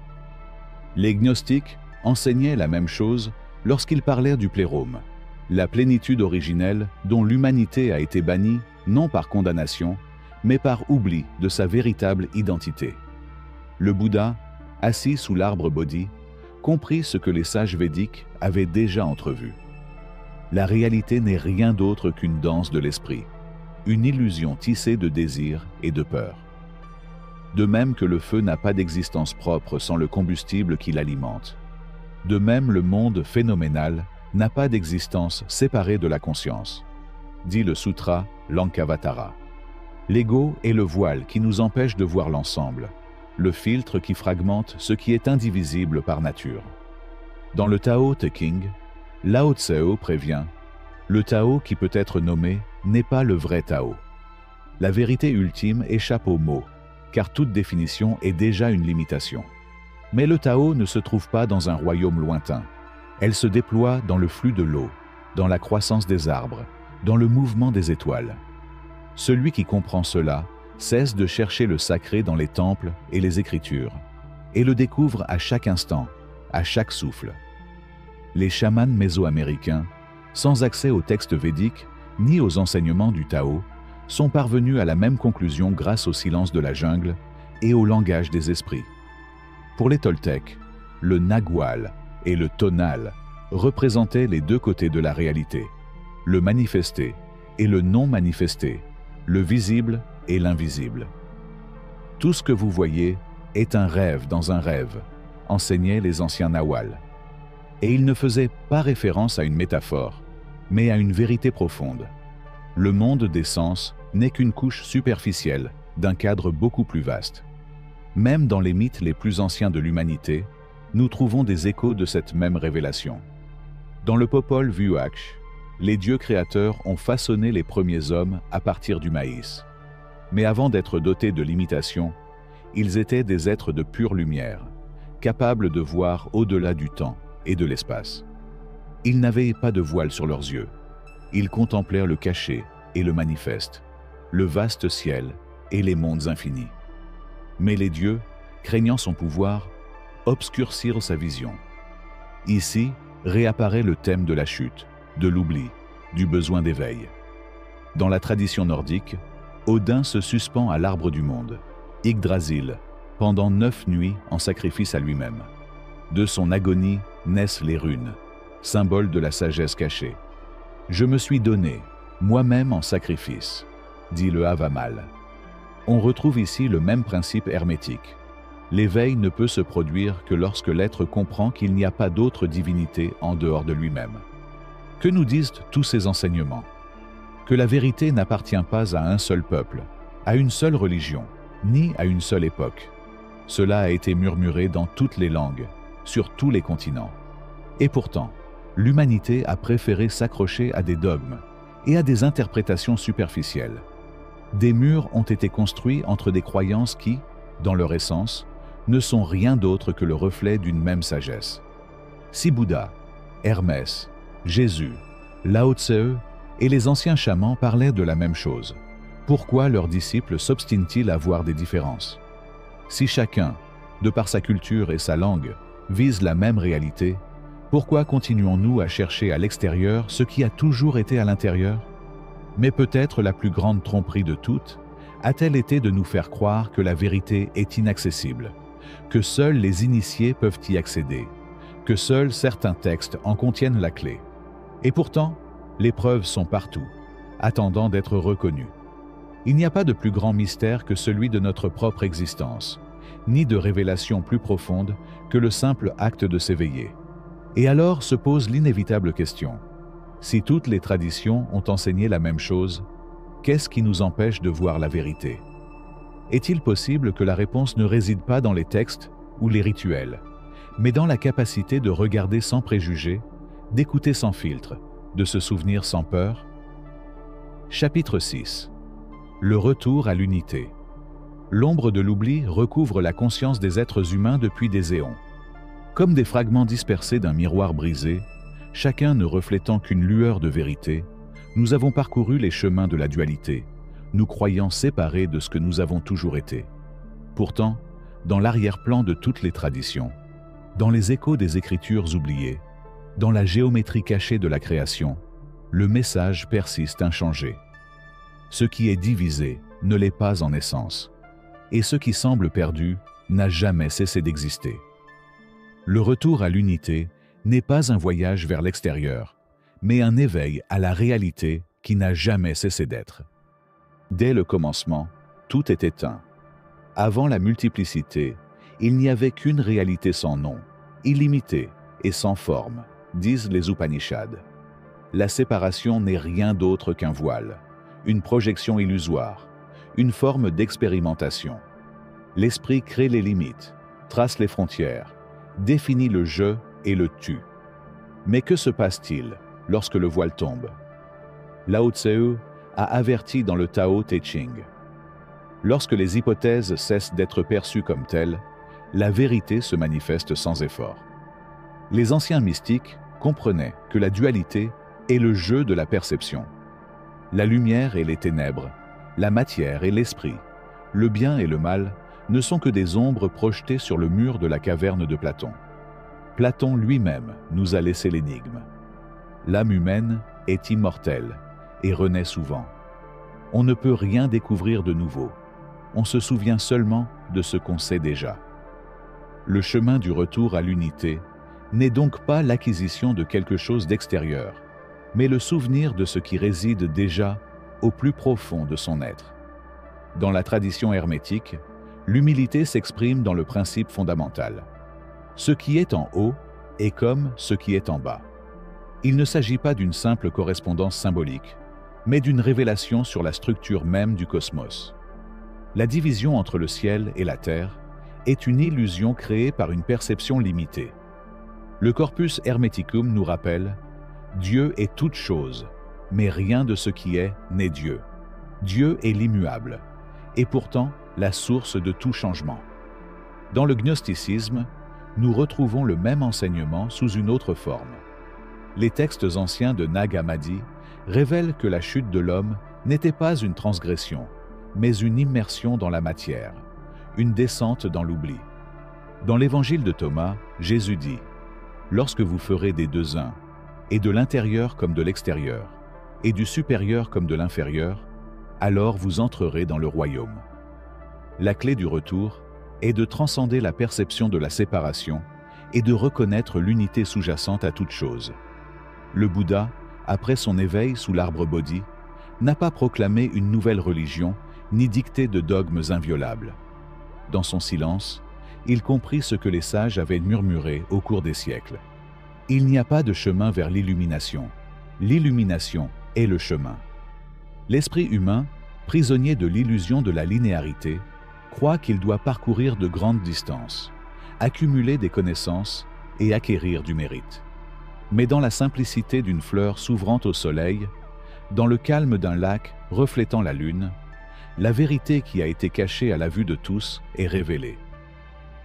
Les gnostiques enseignaient la même chose lorsqu'ils parlèrent du plérôme, la plénitude originelle dont l'humanité a été bannie non par condamnation, mais par oubli de sa véritable identité. Le Bouddha, assis sous l'arbre Bodhi, comprit ce que les sages védiques avaient déjà entrevu. La réalité n'est rien d'autre qu'une danse de l'esprit, une illusion tissée de désir et de peur. De même que le feu n'a pas d'existence propre sans le combustible qui l'alimente. De même, le monde phénoménal n'a pas d'existence séparée de la conscience, dit le sutra Lankavatara. L'ego est le voile qui nous empêche de voir l'ensemble, le filtre qui fragmente ce qui est indivisible par nature. Dans le Tao Te Ching, Lao Tseu prévient « Le Tao qui peut être nommé n'est pas le vrai Tao. La vérité ultime échappe aux mots, car toute définition est déjà une limitation. Mais le Tao ne se trouve pas dans un royaume lointain. Elle se déploie dans le flux de l'eau, dans la croissance des arbres, dans le mouvement des étoiles. Celui qui comprend cela cesse de chercher le sacré dans les temples et les écritures, et le découvre à chaque instant, à chaque souffle. Les chamans mésoaméricains, sans accès aux textes védiques ni aux enseignements du Tao, sont parvenus à la même conclusion grâce au silence de la jungle et au langage des esprits. Pour les Toltecs, le nagual et le tonal représentaient les deux côtés de la réalité, le manifesté et le non manifesté, le visible et l'invisible. Tout ce que vous voyez est un rêve dans un rêve, enseignaient les anciens Nahual. Et ils ne faisaient pas référence à une métaphore, mais à une vérité profonde. Le monde des sens n'est qu'une couche superficielle d'un cadre beaucoup plus vaste. Même dans les mythes les plus anciens de l'humanité, nous trouvons des échos de cette même révélation. Dans le Popol Vuh, les dieux créateurs ont façonné les premiers hommes à partir du maïs. Mais avant d'être dotés de l'imitation, ils étaient des êtres de pure lumière, capables de voir au-delà du temps et de l'espace. Ils n'avaient pas de voile sur leurs yeux. Ils contemplèrent le caché et le manifeste, le vaste ciel et les mondes infinis. Mais les dieux, craignant son pouvoir, obscurcirent sa vision. Ici réapparaît le thème de la chute, de l'oubli, du besoin d'éveil. Dans la tradition nordique, Odin se suspend à l'arbre du monde, Yggdrasil, pendant 9 nuits en sacrifice à lui-même. De son agonie naissent les runes, symbole de la sagesse cachée. « Je me suis donné, moi-même en sacrifice », dit le Havamal. On retrouve ici le même principe hermétique. L'éveil ne peut se produire que lorsque l'être comprend qu'il n'y a pas d'autre divinité en dehors de lui-même. Que nous disent tous ces enseignements? Que la vérité n'appartient pas à un seul peuple, à une seule religion, ni à une seule époque. Cela a été murmuré dans toutes les langues, sur tous les continents. Et pourtant, l'humanité a préféré s'accrocher à des dogmes, et à des interprétations superficielles. Des murs ont été construits entre des croyances qui, dans leur essence, ne sont rien d'autre que le reflet d'une même sagesse. Si Bouddha, Hermès, Jésus, Lao Tse et les anciens chamans parlaient de la même chose, pourquoi leurs disciples s'obstinent-ils à voir des différences? Si chacun, de par sa culture et sa langue, vise la même réalité, pourquoi continuons-nous à chercher à l'extérieur ce qui a toujours été à l'intérieur? Mais peut-être la plus grande tromperie de toutes a-t-elle été de nous faire croire que la vérité est inaccessible, que seuls les initiés peuvent y accéder, que seuls certains textes en contiennent la clé. Et pourtant, les preuves sont partout, attendant d'être reconnues. Il n'y a pas de plus grand mystère que celui de notre propre existence, ni de révélation plus profonde que le simple acte de s'éveiller. Et alors se pose l'inévitable question. Si toutes les traditions ont enseigné la même chose, qu'est-ce qui nous empêche de voir la vérité? Est-il possible que la réponse ne réside pas dans les textes ou les rituels, mais dans la capacité de regarder sans préjugés, d'écouter sans filtre, de se souvenir sans peur? Chapitre 6. Le retour à l'unité. L'ombre de l'oubli recouvre la conscience des êtres humains depuis des éons. Comme des fragments dispersés d'un miroir brisé, chacun ne reflétant qu'une lueur de vérité, nous avons parcouru les chemins de la dualité, nous croyant séparés de ce que nous avons toujours été. Pourtant, dans l'arrière-plan de toutes les traditions, dans les échos des écritures oubliées, dans la géométrie cachée de la création, le message persiste inchangé. Ce qui est divisé ne l'est pas en essence, et ce qui semble perdu n'a jamais cessé d'exister. Le retour à l'unité n'est pas un voyage vers l'extérieur, mais un éveil à la réalité qui n'a jamais cessé d'être. Dès le commencement, tout était un. Avant la multiplicité, il n'y avait qu'une réalité sans nom, illimitée et sans forme, disent les Upanishads. La séparation n'est rien d'autre qu'un voile, une projection illusoire, une forme d'expérimentation. L'esprit crée les limites, trace les frontières, définit le je et le tu. Mais que se passe-t-il lorsque le voile tombe? Lao Tse a averti dans le Tao Te Ching. Lorsque les hypothèses cessent d'être perçues comme telles, la vérité se manifeste sans effort. Les anciens mystiques comprenaient que la dualité est le jeu de la perception. La lumière et les ténèbres, la matière et l'esprit, le bien et le mal ne sont que des ombres projetées sur le mur de la caverne de Platon. Platon lui-même nous a laissé l'énigme. L'âme humaine est immortelle et renaît souvent. On ne peut rien découvrir de nouveau. On se souvient seulement de ce qu'on sait déjà. Le chemin du retour à l'unité n'est donc pas l'acquisition de quelque chose d'extérieur, mais le souvenir de ce qui réside déjà au plus profond de son être. Dans la tradition hermétique, l'humilité s'exprime dans le principe fondamental. Ce qui est en haut est comme ce qui est en bas. Il ne s'agit pas d'une simple correspondance symbolique, mais d'une révélation sur la structure même du cosmos. La division entre le ciel et la terre est une illusion créée par une perception limitée. Le Corpus Hermeticum nous rappelle « Dieu est toute chose, mais rien de ce qui est n'est Dieu. Dieu est l'immuable, et pourtant la source de tout changement. » Dans le gnosticisme, nous retrouvons le même enseignement sous une autre forme. Les textes anciens de Nag Hammadi révèlent que la chute de l'homme n'était pas une transgression, mais une immersion dans la matière, une descente dans l'oubli. Dans l'évangile de Thomas, Jésus dit « Lorsque vous ferez des deux un, et de l'intérieur comme de l'extérieur, et du supérieur comme de l'inférieur, alors vous entrerez dans le royaume. » La clé du retour est de transcender la perception de la séparation et de reconnaître l'unité sous-jacente à toute chose. Le Bouddha, après son éveil sous l'arbre Bodhi, n'a pas proclamé une nouvelle religion ni dicté de dogmes inviolables. Dans son silence, il comprit ce que les sages avaient murmuré au cours des siècles. Il n'y a pas de chemin vers l'illumination. L'illumination est le chemin. L'esprit humain, prisonnier de l'illusion de la linéarité, croit qu'il doit parcourir de grandes distances, accumuler des connaissances et acquérir du mérite. Mais dans la simplicité d'une fleur s'ouvrant au soleil, Dans le calme d'un lac reflétant la lune, la vérité qui a été cachée à la vue de tous est révélée.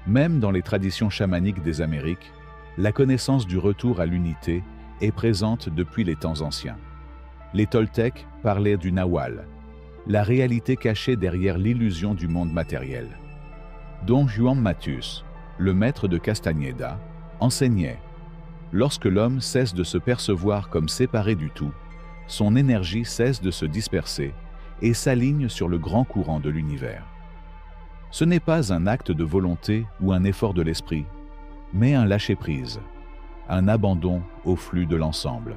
Même dans les traditions chamaniques des Amériques, la connaissance du retour à l'unité est présente depuis les temps anciens. Les Toltecs parlaient du Nahual, la réalité cachée derrière l'illusion du monde matériel. Don Juan Matus, le maître de Castañeda, enseignait « Lorsque l'homme cesse de se percevoir comme séparé du tout, son énergie cesse de se disperser et s'aligne sur le grand courant de l'univers. Ce n'est pas un acte de volonté ou un effort de l'esprit, mais un lâcher-prise, un abandon au flux de l'ensemble. »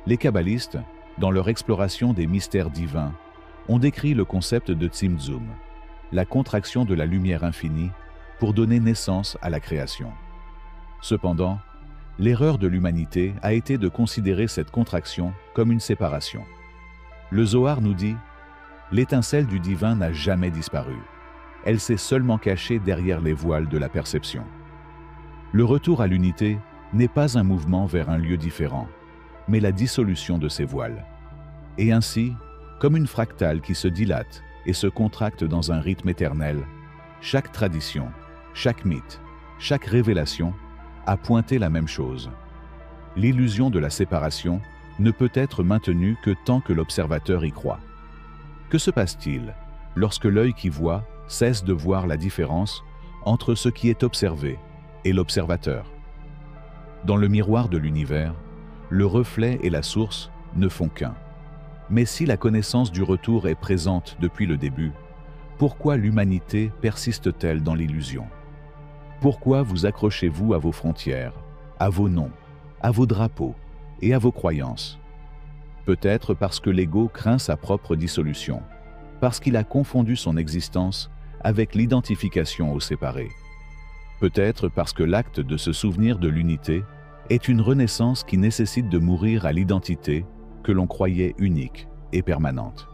Les kabbalistes, dans leur exploration des mystères divins, ont décrit le concept de Tzimtzum, la contraction de la lumière infinie pour donner naissance à la création. Cependant, l'erreur de l'humanité a été de considérer cette contraction comme une séparation. Le Zohar nous dit « L'étincelle du divin n'a jamais disparu. Elle s'est seulement cachée derrière les voiles de la perception. » Le retour à l'unité n'est pas un mouvement vers un lieu différent, mais la dissolution de ces voiles. Et ainsi, comme une fractale qui se dilate et se contracte dans un rythme éternel, chaque tradition, chaque mythe, chaque révélation a pointé la même chose. L'illusion de la séparation ne peut être maintenue que tant que l'observateur y croit. Que se passe-t-il lorsque l'œil qui voit cesse de voir la différence entre ce qui est observé et l'observateur? Dans le miroir de l'univers, le reflet et la source ne font qu'un. Mais si la connaissance du retour est présente depuis le début, pourquoi l'humanité persiste-t-elle dans l'illusion? Pourquoi vous accrochez-vous à vos frontières, à vos noms, à vos drapeaux et à vos croyances? Peut-être parce que l'ego craint sa propre dissolution, parce qu'il a confondu son existence avec l'identification au séparé. Peut-être parce que l'acte de se souvenir de l'unité est une renaissance qui nécessite de mourir à l'identité que l'on croyait unique et permanente.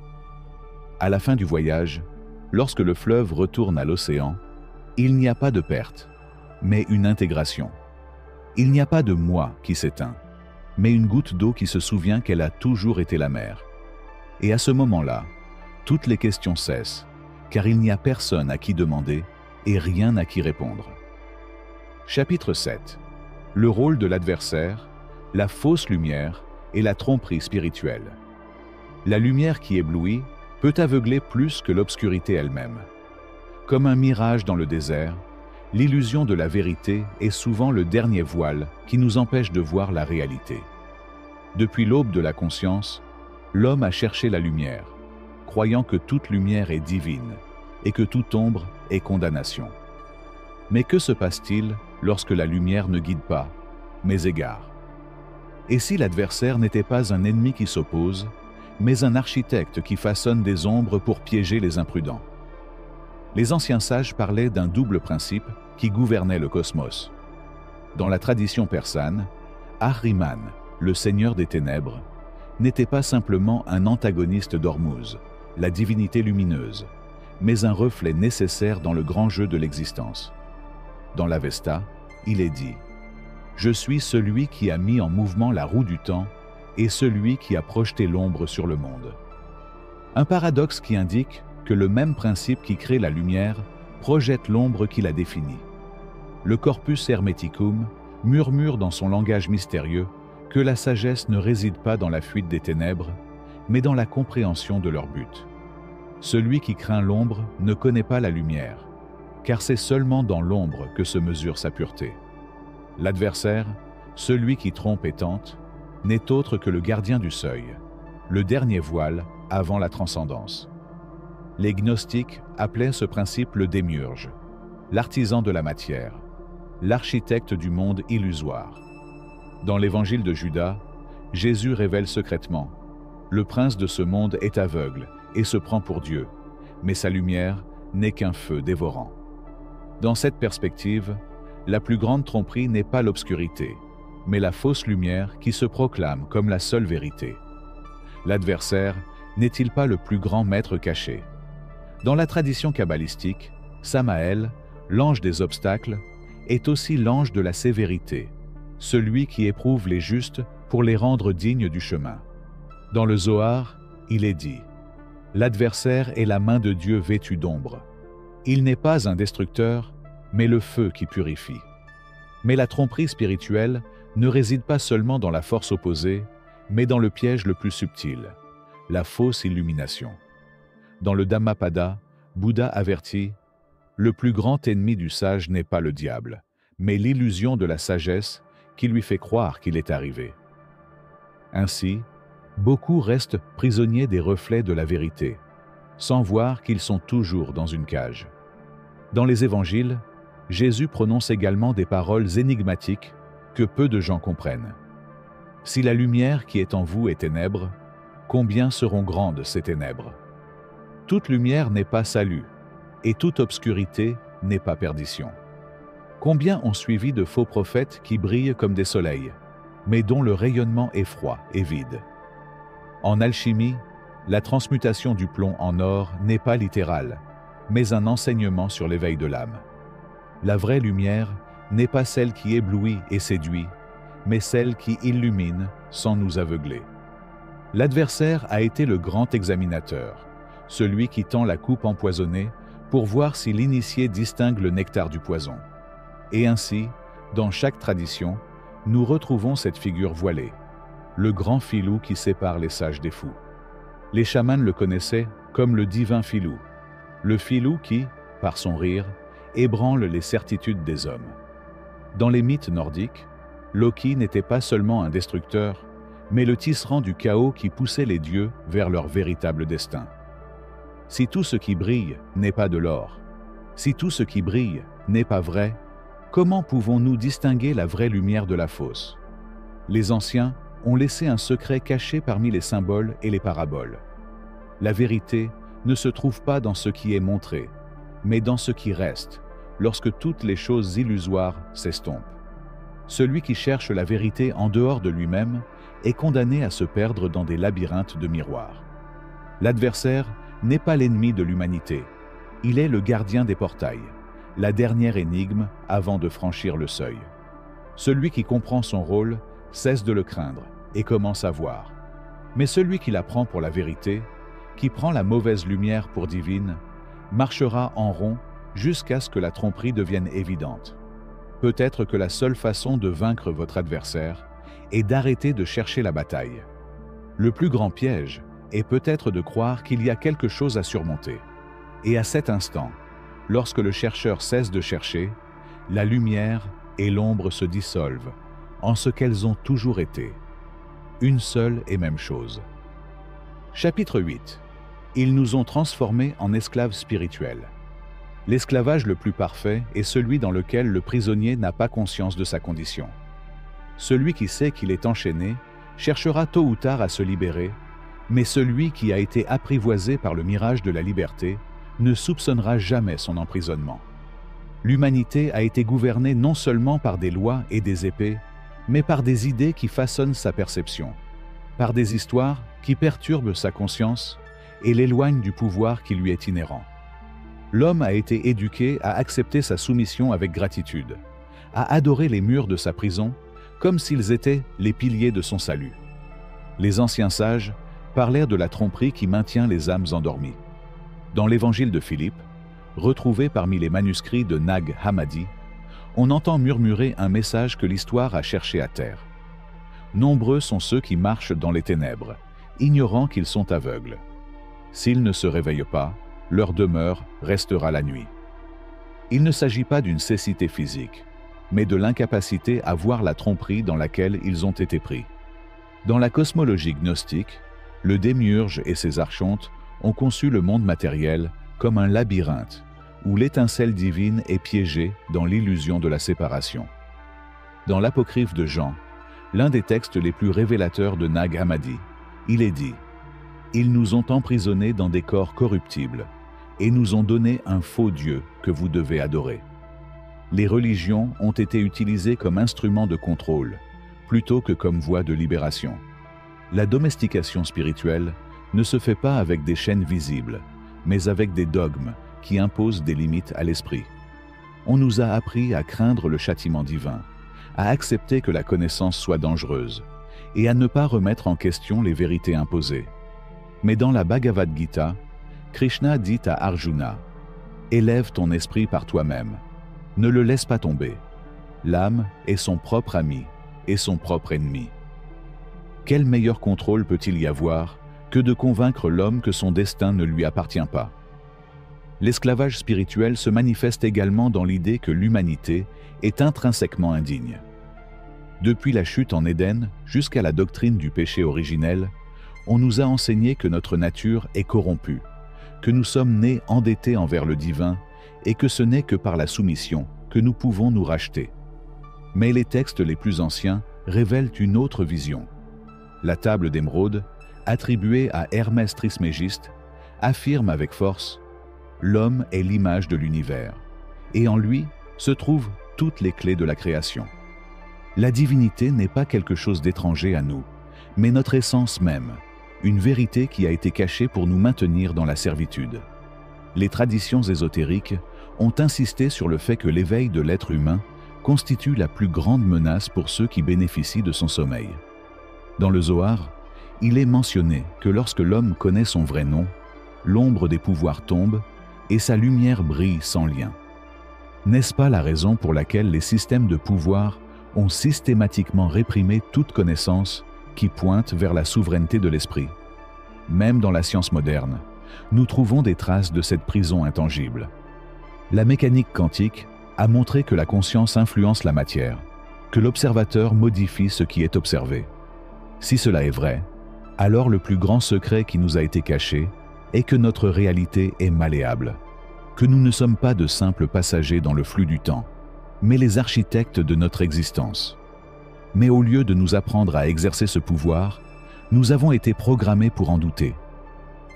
À la fin du voyage, lorsque le fleuve retourne à l'océan, il n'y a pas de perte, mais une intégration. Il n'y a pas de moi qui s'éteint, mais une goutte d'eau qui se souvient qu'elle a toujours été la mer. Et à ce moment-là, toutes les questions cessent, car il n'y a personne à qui demander et rien à qui répondre. Chapitre 7. Le rôle de l'adversaire, la fausse lumière et la tromperie spirituelle. La lumière qui éblouit peut aveugler plus que l'obscurité elle-même. Comme un mirage dans le désert, l'illusion de la vérité est souvent le dernier voile qui nous empêche de voir la réalité. Depuis l'aube de la conscience, l'homme a cherché la lumière, croyant que toute lumière est divine et que toute ombre est condamnation. Mais que se passe-t-il lorsque la lumière ne guide pas, mais égare? Et si l'adversaire n'était pas un ennemi qui s'oppose, mais un architecte qui façonne des ombres pour piéger les imprudents? Les anciens sages parlaient d'un double principe qui gouvernait le cosmos. Dans la tradition persane, Ahriman, le seigneur des ténèbres, n'était pas simplement un antagoniste d'Ormuz, la divinité lumineuse, mais un reflet nécessaire dans le grand jeu de l'existence. Dans l'Avesta, il est dit « Je suis celui qui a mis en mouvement la roue du temps et celui qui a projeté l'ombre sur le monde. » Un paradoxe qui indique que le même principe qui crée la lumière projette l'ombre qui la définit. Le Corpus Hermeticum murmure dans son langage mystérieux que la sagesse ne réside pas dans la fuite des ténèbres, mais dans la compréhension de leur but. Celui qui craint l'ombre ne connaît pas la lumière, car c'est seulement dans l'ombre que se mesure sa pureté. L'adversaire, celui qui trompe et tente, n'est autre que le gardien du seuil, le dernier voile avant la transcendance. Les gnostiques appelaient ce principe le démiurge, l'artisan de la matière, l'architecte du monde illusoire. Dans l'évangile de Judas, Jésus révèle secrètement « Le prince de ce monde est aveugle et se prend pour Dieu, mais sa lumière n'est qu'un feu dévorant. » Dans cette perspective, la plus grande tromperie n'est pas l'obscurité, mais la fausse lumière qui se proclame comme la seule vérité. L'adversaire n'est-il pas le plus grand maître caché? Dans la tradition kabbalistique, Samaël, l'ange des obstacles, est aussi l'ange de la sévérité, celui qui éprouve les justes pour les rendre dignes du chemin. Dans le Zohar, il est dit « L'adversaire est la main de Dieu vêtue d'ombre. Il n'est pas un destructeur, mais le feu qui purifie. » Mais la tromperie spirituelle ne réside pas seulement dans la force opposée, mais dans le piège le plus subtil, la fausse illumination. Dans le Dhammapada, Bouddha avertit « Le plus grand ennemi du sage n'est pas le diable, mais l'illusion de la sagesse qui lui fait croire qu'il est arrivé. » Ainsi, beaucoup restent prisonniers des reflets de la vérité, sans voir qu'ils sont toujours dans une cage. Dans les évangiles, Jésus prononce également des paroles énigmatiques que peu de gens comprennent. « Si la lumière qui est en vous est ténèbre, combien seront grandes ces ténèbres? Toute lumière n'est pas salut, et toute obscurité n'est pas perdition. Combien ont suivi de faux prophètes qui brillent comme des soleils, mais dont le rayonnement est froid et vide. En alchimie, la transmutation du plomb en or n'est pas littérale, mais un enseignement sur l'éveil de l'âme. La vraie lumière n'est pas celle qui éblouit et séduit, mais celle qui illumine sans nous aveugler. L'adversaire a été le grand examinateur, celui qui tend la coupe empoisonnée pour voir si l'initié distingue le nectar du poison. Et ainsi, dans chaque tradition, nous retrouvons cette figure voilée, le grand filou qui sépare les sages des fous. Les chamans le connaissaient comme le divin filou, le filou qui, par son rire, ébranle les certitudes des hommes. Dans les mythes nordiques, Loki n'était pas seulement un destructeur, mais le tisserand du chaos qui poussait les dieux vers leur véritable destin. Si tout ce qui brille n'est pas de l'or, si tout ce qui brille n'est pas vrai, comment pouvons-nous distinguer la vraie lumière de la fausse? Les anciens ont laissé un secret caché parmi les symboles et les paraboles. La vérité ne se trouve pas dans ce qui est montré, mais dans ce qui reste, lorsque toutes les choses illusoires s'estompent. Celui qui cherche la vérité en dehors de lui-même est condamné à se perdre dans des labyrinthes de miroirs. L'adversaire n'est pas l'ennemi de l'humanité, il est le gardien des portails, la dernière énigme avant de franchir le seuil. Celui qui comprend son rôle cesse de le craindre et commence à voir. Mais celui qui la prend pour la vérité, qui prend la mauvaise lumière pour divine, marchera en rond jusqu'à ce que la tromperie devienne évidente. Peut-être que la seule façon de vaincre votre adversaire est d'arrêter de chercher la bataille. Le plus grand piège est peut-être de croire qu'il y a quelque chose à surmonter. Et à cet instant, lorsque le chercheur cesse de chercher, la lumière et l'ombre se dissolvent en ce qu'elles ont toujours été. Une seule et même chose. Chapitre 8. Ils nous ont transformés en esclaves spirituels. L'esclavage le plus parfait est celui dans lequel le prisonnier n'a pas conscience de sa condition. Celui qui sait qu'il est enchaîné cherchera tôt ou tard à se libérer, mais celui qui a été apprivoisé par le mirage de la liberté ne soupçonnera jamais son emprisonnement. L'humanité a été gouvernée non seulement par des lois et des épées, mais par des idées qui façonnent sa perception, par des histoires qui perturbent sa conscience et l'éloignent du pouvoir qui lui est inhérent. L'homme a été éduqué à accepter sa soumission avec gratitude, à adorer les murs de sa prison comme s'ils étaient les piliers de son salut. Les anciens sages parlèrent de la tromperie qui maintient les âmes endormies. Dans l'évangile de Philippe, retrouvé parmi les manuscrits de Nag Hammadi, on entend murmurer un message que l'histoire a cherché à taire. Nombreux sont ceux qui marchent dans les ténèbres, ignorant qu'ils sont aveugles. S'ils ne se réveillent pas, leur demeure restera la nuit. Il ne s'agit pas d'une cécité physique, mais de l'incapacité à voir la tromperie dans laquelle ils ont été pris. Dans la cosmologie gnostique, le démiurge et ses archontes ont conçu le monde matériel comme un labyrinthe, où l'étincelle divine est piégée dans l'illusion de la séparation. Dans l'apocryphe de Jean, l'un des textes les plus révélateurs de Nag Hammadi, il est dit « Ils nous ont emprisonnés dans des corps corruptibles et nous ont donné un faux Dieu que vous devez adorer. » Les religions ont été utilisées comme instrument de contrôle, plutôt que comme voie de libération. La domestication spirituelle ne se fait pas avec des chaînes visibles, mais avec des dogmes qui imposent des limites à l'esprit. On nous a appris à craindre le châtiment divin, à accepter que la connaissance soit dangereuse, et à ne pas remettre en question les vérités imposées. Mais dans la Bhagavad Gita, Krishna dit à Arjuna « Élève ton esprit par toi-même, ne le laisse pas tomber. L'âme est son propre ami et son propre ennemi. » Quel meilleur contrôle peut-il y avoir que de convaincre l'homme que son destin ne lui appartient pas? L'esclavage spirituel se manifeste également dans l'idée que l'humanité est intrinsèquement indigne. Depuis la chute en Éden jusqu'à la doctrine du péché originel, on nous a enseigné que notre nature est corrompue, que nous sommes nés endettés envers le divin et que ce n'est que par la soumission que nous pouvons nous racheter. Mais les textes les plus anciens révèlent une autre vision. La table d'émeraude, attribuée à Hermès Trismégiste, affirme avec force « L'homme est l'image de l'univers, et en lui se trouvent toutes les clés de la création. » La divinité n'est pas quelque chose d'étranger à nous, mais notre essence même, une vérité qui a été cachée pour nous maintenir dans la servitude. Les traditions ésotériques ont insisté sur le fait que l'éveil de l'être humain constitue la plus grande menace pour ceux qui bénéficient de son sommeil. Dans le Zohar, il est mentionné que lorsque l'homme connaît son vrai nom, l'ombre des pouvoirs tombe et sa lumière brille sans lien. N'est-ce pas la raison pour laquelle les systèmes de pouvoir ont systématiquement réprimé toute connaissance qui pointe vers la souveraineté de l'esprit? Même dans la science moderne, nous trouvons des traces de cette prison intangible. La mécanique quantique a montré que la conscience influence la matière, que l'observateur modifie ce qui est observé. Si cela est vrai, alors le plus grand secret qui nous a été caché est que notre réalité est malléable, que nous ne sommes pas de simples passagers dans le flux du temps, mais les architectes de notre existence. Mais au lieu de nous apprendre à exercer ce pouvoir, nous avons été programmés pour en douter.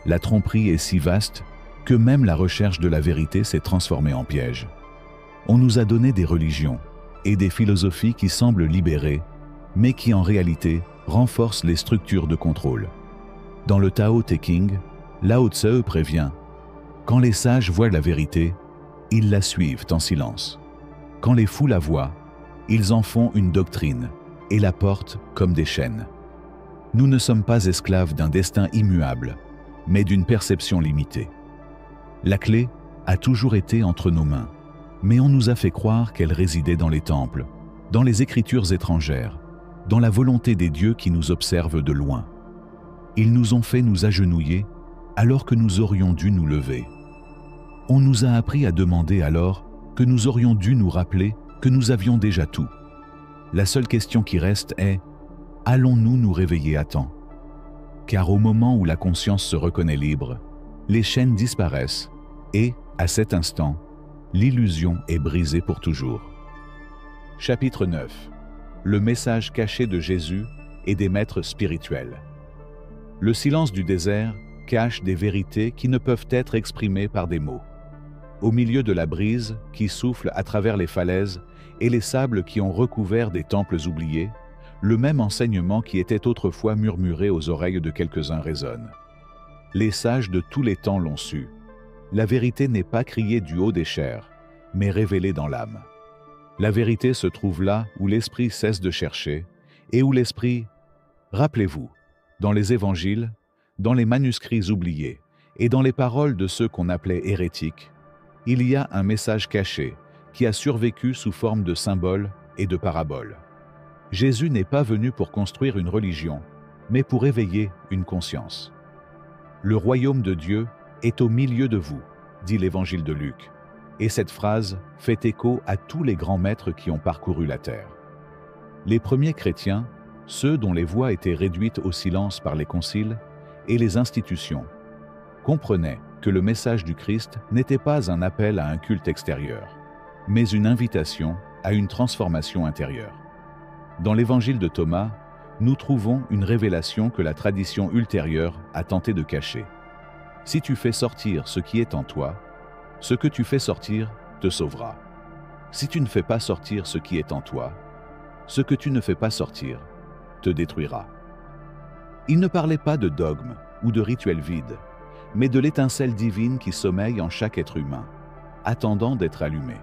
La tromperie est si vaste que même la recherche de la vérité s'est transformée en piège. On nous a donné des religions et des philosophies qui semblent libérer, mais qui en réalité renforcent les structures de contrôle. Dans le Tao Te Ching, Lao Tse prévient « Quand les sages voient la vérité, ils la suivent en silence. Quand les fous la voient, ils en font une doctrine et la portent comme des chaînes. » Nous ne sommes pas esclaves d'un destin immuable, mais d'une perception limitée. La clé a toujours été entre nos mains, mais on nous a fait croire qu'elle résidait dans les temples, dans les écritures étrangères, dans la volonté des dieux qui nous observent de loin. Ils nous ont fait nous agenouiller alors que nous aurions dû nous lever. On nous a appris à demander alors que nous aurions dû nous rappeler que nous avions déjà tout. La seule question qui reste est « Allons-nous nous réveiller à temps ?» Car au moment où la conscience se reconnaît libre, les chaînes disparaissent et, à cet instant, l'illusion est brisée pour toujours. Chapitre 9. Le message caché de Jésus et des maîtres spirituels. Le silence du désert cache des vérités qui ne peuvent être exprimées par des mots. Au milieu de la brise qui souffle à travers les falaises et les sables qui ont recouvert des temples oubliés, le même enseignement qui était autrefois murmuré aux oreilles de quelques-uns résonne. Les sages de tous les temps l'ont su. La vérité n'est pas criée du haut des chairs, mais révélée dans l'âme. La vérité se trouve là où l'esprit cesse de chercher et où l'esprit, rappelez-vous, dans les évangiles, dans les manuscrits oubliés et dans les paroles de ceux qu'on appelait hérétiques, il y a un message caché qui a survécu sous forme de symboles et de paraboles. Jésus n'est pas venu pour construire une religion, mais pour éveiller une conscience. Le royaume de Dieu est au milieu de vous, dit l'évangile de Luc, et cette phrase fait écho à tous les grands maîtres qui ont parcouru la terre. Les premiers chrétiens, ceux dont les voix étaient réduites au silence par les conciles et les institutions, comprenaient que le message du Christ n'était pas un appel à un culte extérieur, mais une invitation à une transformation intérieure. Dans l'évangile de Thomas, nous trouvons une révélation que la tradition ultérieure a tenté de cacher. Si tu fais sortir ce qui est en toi, ce que tu fais sortir te sauvera. Si tu ne fais pas sortir ce qui est en toi, ce que tu ne fais pas sortir te détruira. Il ne parlait pas de dogme ou de rituel vide, mais de l'étincelle divine qui sommeille en chaque être humain, attendant d'être allumée.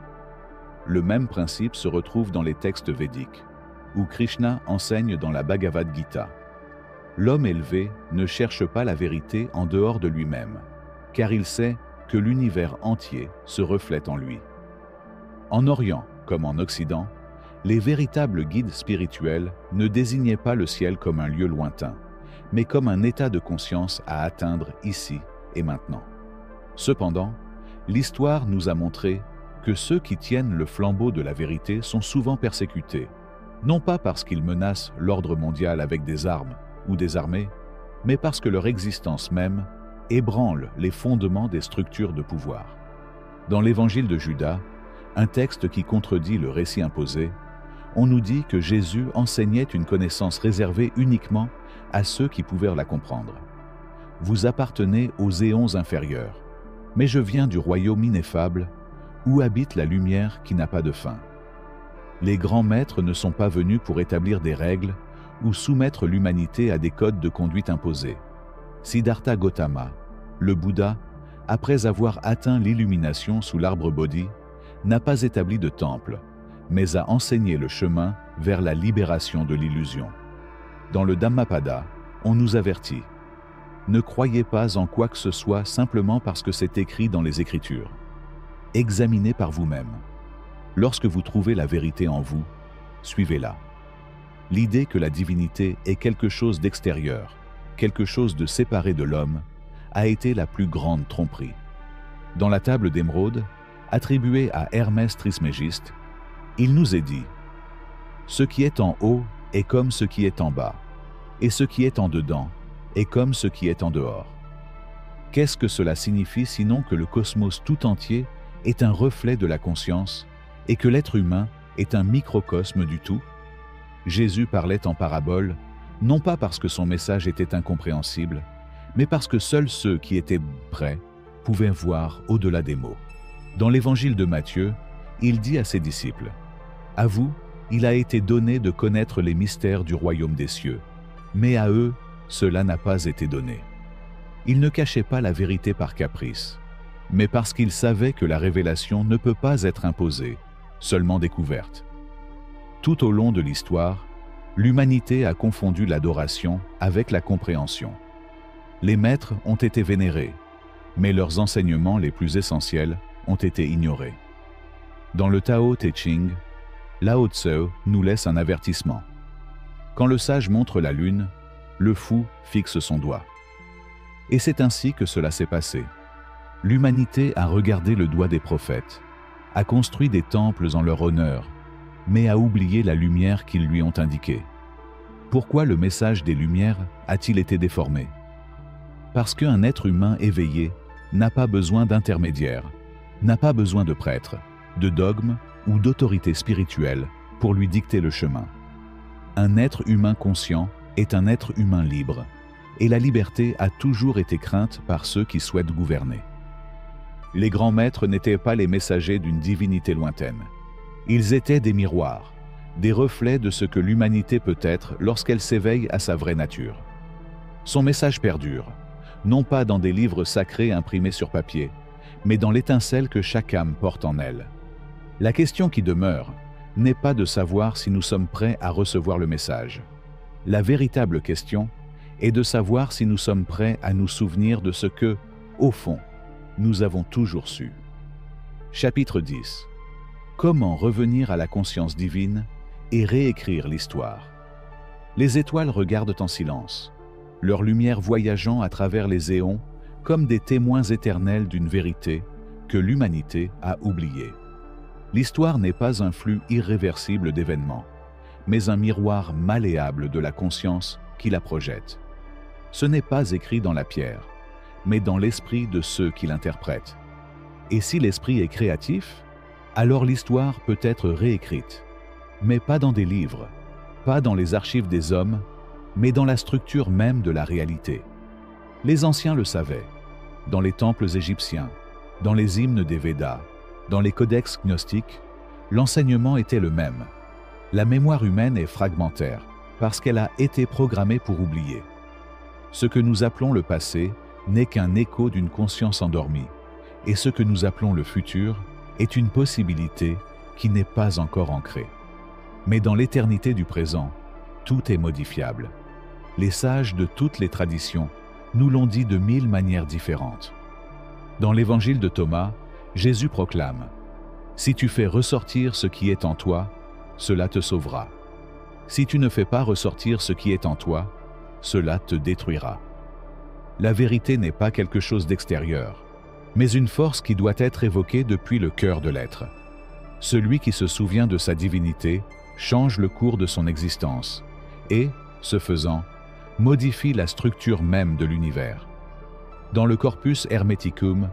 Le même principe se retrouve dans les textes védiques, où Krishna enseigne dans la Bhagavad Gita. L'homme élevé ne cherche pas la vérité en dehors de lui-même, car il sait que l'univers entier se reflète en lui. En Orient comme en Occident, les véritables guides spirituels ne désignaient pas le ciel comme un lieu lointain, mais comme un état de conscience à atteindre ici et maintenant. Cependant, l'histoire nous a montré que ceux qui tiennent le flambeau de la vérité sont souvent persécutés, non pas parce qu'ils menacent l'ordre mondial avec des armes ou des armées, mais parce que leur existence même ébranle les fondements des structures de pouvoir. Dans l'Évangile de Judas, un texte qui contredit le récit imposé, on nous dit que Jésus enseignait une connaissance réservée uniquement à ceux qui pouvaient la comprendre. Vous appartenez aux éons inférieurs, mais je viens du royaume ineffable où habite la lumière qui n'a pas de fin. Les grands maîtres ne sont pas venus pour établir des règles ou soumettre l'humanité à des codes de conduite imposés. Siddhartha Gautama, le Bouddha, après avoir atteint l'illumination sous l'arbre Bodhi, n'a pas établi de temple, mais a enseigné le chemin vers la libération de l'illusion. Dans le Dhammapada, on nous avertit « Ne croyez pas en quoi que ce soit simplement parce que c'est écrit dans les Écritures. Examinez par vous-même. Lorsque vous trouvez la vérité en vous, suivez-la. » L'idée que la divinité est quelque chose d'extérieur, quelque chose de séparé de l'homme, a été la plus grande tromperie. Dans la table d'émeraude, attribuée à Hermès Trismégiste, il nous est dit « Ce qui est en haut est comme ce qui est en bas, et ce qui est en dedans est comme ce qui est en dehors. » Qu'est-ce que cela signifie sinon que le cosmos tout entier est un reflet de la conscience et que l'être humain est un microcosme du tout? Jésus parlait en parabole, non pas parce que son message était incompréhensible, mais parce que seuls ceux qui étaient prêts pouvaient voir au-delà des mots. Dans l'évangile de Matthieu, il dit à ses disciples « À vous, il a été donné de connaître les mystères du royaume des cieux, mais à eux, cela n'a pas été donné. » Il ne cachait pas la vérité par caprice, mais parce qu'il savait que la révélation ne peut pas être imposée, seulement découverte. Tout au long de l'histoire, l'humanité a confondu l'adoration avec la compréhension. Les maîtres ont été vénérés, mais leurs enseignements les plus essentiels ont été ignorés. Dans le Tao Te Ching, Lao Tse nous laisse un avertissement. Quand le sage montre la lune, le fou fixe son doigt. Et c'est ainsi que cela s'est passé. L'humanité a regardé le doigt des prophètes, a construit des temples en leur honneur, mais a oublié la lumière qu'ils lui ont indiquée. Pourquoi le message des Lumières a-t-il été déformé? Parce qu'un être humain éveillé n'a pas besoin d'intermédiaire, n'a pas besoin de prêtre, de dogme ou d'autorité spirituelle pour lui dicter le chemin. Un être humain conscient est un être humain libre, et la liberté a toujours été crainte par ceux qui souhaitent gouverner. Les grands maîtres n'étaient pas les messagers d'une divinité lointaine. Ils étaient des miroirs, des reflets de ce que l'humanité peut être lorsqu'elle s'éveille à sa vraie nature. Son message perdure, non pas dans des livres sacrés imprimés sur papier, mais dans l'étincelle que chaque âme porte en elle. La question qui demeure n'est pas de savoir si nous sommes prêts à recevoir le message. La véritable question est de savoir si nous sommes prêts à nous souvenir de ce que, au fond, nous avons toujours su. Chapitre 10. Comment revenir à la conscience divine et réécrire l'histoire? Les étoiles regardent en silence, leur lumière voyageant à travers les éons comme des témoins éternels d'une vérité que l'humanité a oubliée. L'histoire n'est pas un flux irréversible d'événements, mais un miroir malléable de la conscience qui la projette. Ce n'est pas écrit dans la pierre, mais dans l'esprit de ceux qui l'interprètent. Et si l'esprit est créatif, alors l'histoire peut être réécrite, mais pas dans des livres, pas dans les archives des hommes, mais dans la structure même de la réalité. Les anciens le savaient, dans les temples égyptiens, dans les hymnes des Védas, dans les codex gnostiques, l'enseignement était le même. La mémoire humaine est fragmentaire, parce qu'elle a été programmée pour oublier. Ce que nous appelons le passé n'est qu'un écho d'une conscience endormie, et ce que nous appelons le futur est une possibilité qui n'est pas encore ancrée. Mais dans l'éternité du présent, tout est modifiable. Les sages de toutes les traditions nous l'ont dit de 1000 manières différentes. Dans l'évangile de Thomas, Jésus proclame « Si tu fais ressortir ce qui est en toi, cela te sauvera. Si tu ne fais pas ressortir ce qui est en toi, cela te détruira. » La vérité n'est pas quelque chose d'extérieur, mais une force qui doit être évoquée depuis le cœur de l'être. Celui qui se souvient de sa divinité change le cours de son existence et, ce faisant, modifie la structure même de l'univers. Dans le Corpus Hermeticum,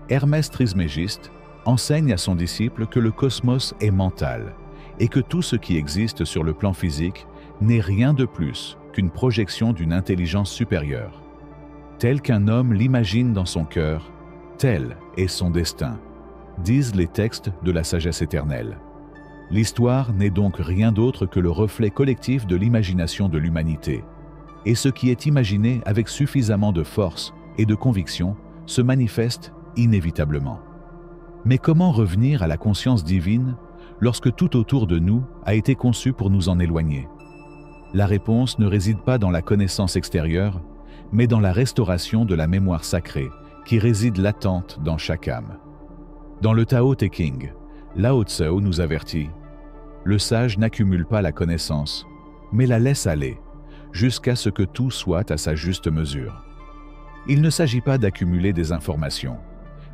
Hermès Trismégiste enseigne à son disciple que le cosmos est mental et que tout ce qui existe sur le plan physique n'est rien de plus qu'une projection d'une intelligence supérieure. Tel qu'un homme l'imagine dans son cœur, tel est son destin, disent les textes de la sagesse éternelle. L'histoire n'est donc rien d'autre que le reflet collectif de l'imagination de l'humanité. Et ce qui est imaginé avec suffisamment de force et de conviction se manifeste inévitablement. Mais comment revenir à la conscience divine lorsque tout autour de nous a été conçu pour nous en éloigner? La réponse ne réside pas dans la connaissance extérieure, mais dans la restauration de la mémoire sacrée qui réside latente dans chaque âme. Dans le Tao Te Ching, Lao Tseu nous avertit « Le sage n'accumule pas la connaissance, mais la laisse aller, jusqu'à ce que tout soit à sa juste mesure. » Il ne s'agit pas d'accumuler des informations,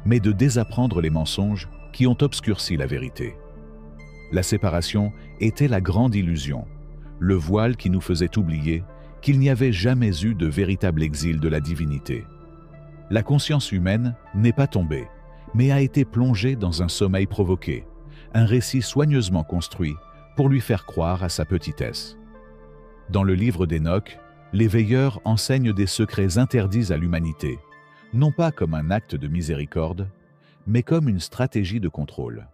mais de désapprendre les mensonges qui ont obscurci la vérité. La séparation était la grande illusion, le voile qui nous faisait oublier qu'il n'y avait jamais eu de véritable exil de la divinité. La conscience humaine n'est pas tombée, mais a été plongée dans un sommeil provoqué, un récit soigneusement construit pour lui faire croire à sa petitesse. Dans le livre d'Enoch, les veilleurs enseignent des secrets interdits à l'humanité, non pas comme un acte de miséricorde, mais comme une stratégie de contrôle.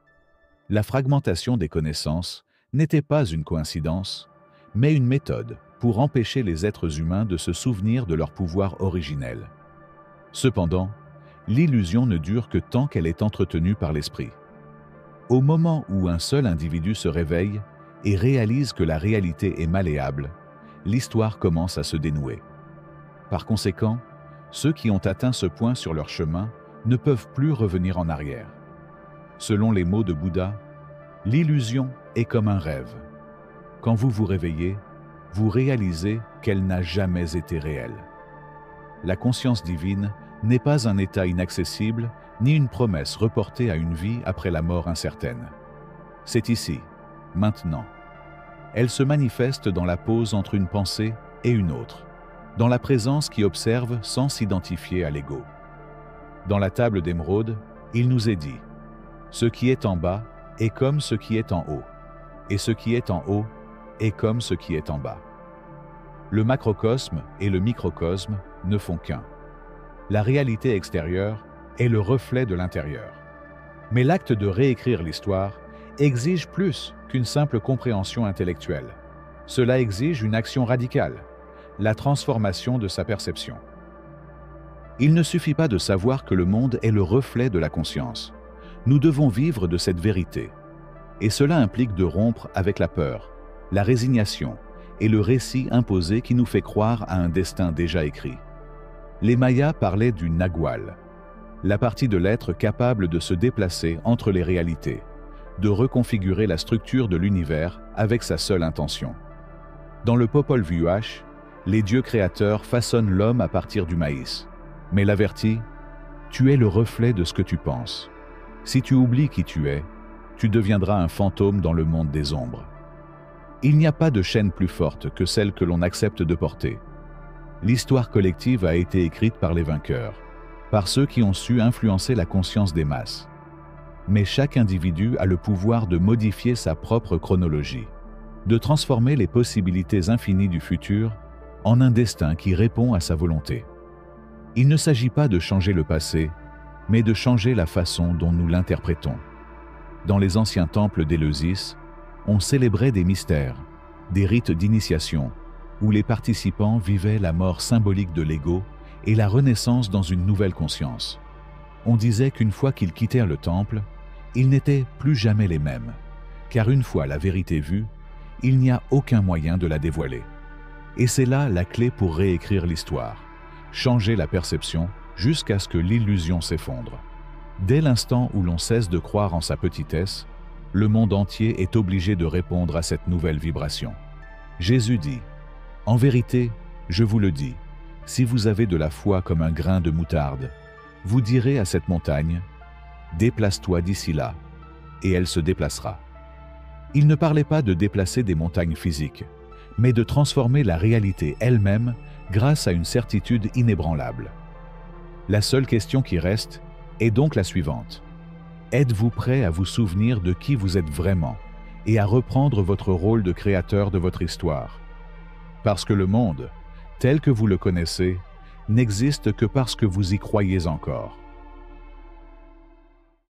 La fragmentation des connaissances n'était pas une coïncidence, mais une méthode pour empêcher les êtres humains de se souvenir de leur pouvoir originel. Cependant, l'illusion ne dure que tant qu'elle est entretenue par l'esprit. Au moment où un seul individu se réveille et réalise que la réalité est malléable, l'histoire commence à se dénouer. Par conséquent, ceux qui ont atteint ce point sur leur chemin ne peuvent plus revenir en arrière. Selon les mots de Bouddha, l'illusion est comme un rêve. Quand vous vous réveillez, vous réalisez qu'elle n'a jamais été réelle. La conscience divine n'est pas un état inaccessible, ni une promesse reportée à une vie après la mort incertaine. C'est ici, maintenant. Elle se manifeste dans la pause entre une pensée et une autre, dans la présence qui observe sans s'identifier à l'ego. Dans la table d'émeraude, il nous est dit « Ce qui est en bas est comme ce qui est en haut, et ce qui est en haut est comme ce qui est en bas. » Le macrocosme et le microcosme ne font qu'un. La réalité extérieure est le reflet de l'intérieur. Mais l'acte de réécrire l'histoire exige plus qu'une simple compréhension intellectuelle. Cela exige une action radicale, la transformation de sa perception. Il ne suffit pas de savoir que le monde est le reflet de la conscience. Nous devons vivre de cette vérité. Et cela implique de rompre avec la peur, la résignation et le récit imposé qui nous fait croire à un destin déjà écrit. Les Mayas parlaient du nagual, la partie de l'être capable de se déplacer entre les réalités, de reconfigurer la structure de l'univers avec sa seule intention. Dans le Popol Vuh, les dieux créateurs façonnent l'homme à partir du maïs, mais l'avertit « Tu es le reflet de ce que tu penses. Si tu oublies qui tu es, tu deviendras un fantôme dans le monde des ombres. » Il n'y a pas de chaîne plus forte que celle que l'on accepte de porter. L'histoire collective a été écrite par les vainqueurs, par ceux qui ont su influencer la conscience des masses. Mais chaque individu a le pouvoir de modifier sa propre chronologie, de transformer les possibilités infinies du futur en un destin qui répond à sa volonté. Il ne s'agit pas de changer le passé, mais de changer la façon dont nous l'interprétons. Dans les anciens temples d'Éleusis, on célébrait des mystères, des rites d'initiation, où les participants vivaient la mort symbolique de l'ego et la renaissance dans une nouvelle conscience. On disait qu'une fois qu'ils quittèrent le temple, ils n'étaient plus jamais les mêmes, car une fois la vérité vue, il n'y a aucun moyen de la dévoiler. Et c'est là la clé pour réécrire l'histoire, changer la perception jusqu'à ce que l'illusion s'effondre. Dès l'instant où l'on cesse de croire en sa petitesse, le monde entier est obligé de répondre à cette nouvelle vibration. Jésus dit, « En vérité, je vous le dis, si vous avez de la foi comme un grain de moutarde, vous direz à cette montagne, « Déplace-toi d'ici là », et elle se déplacera. » Il ne parlait pas de déplacer des montagnes physiques, mais de transformer la réalité elle-même grâce à une certitude inébranlable. La seule question qui reste est donc la suivante. Êtes-vous prêt à vous souvenir de qui vous êtes vraiment et à reprendre votre rôle de créateur de votre histoire? Parce que le monde, tel que vous le connaissez, n'existe que parce que vous y croyez encore.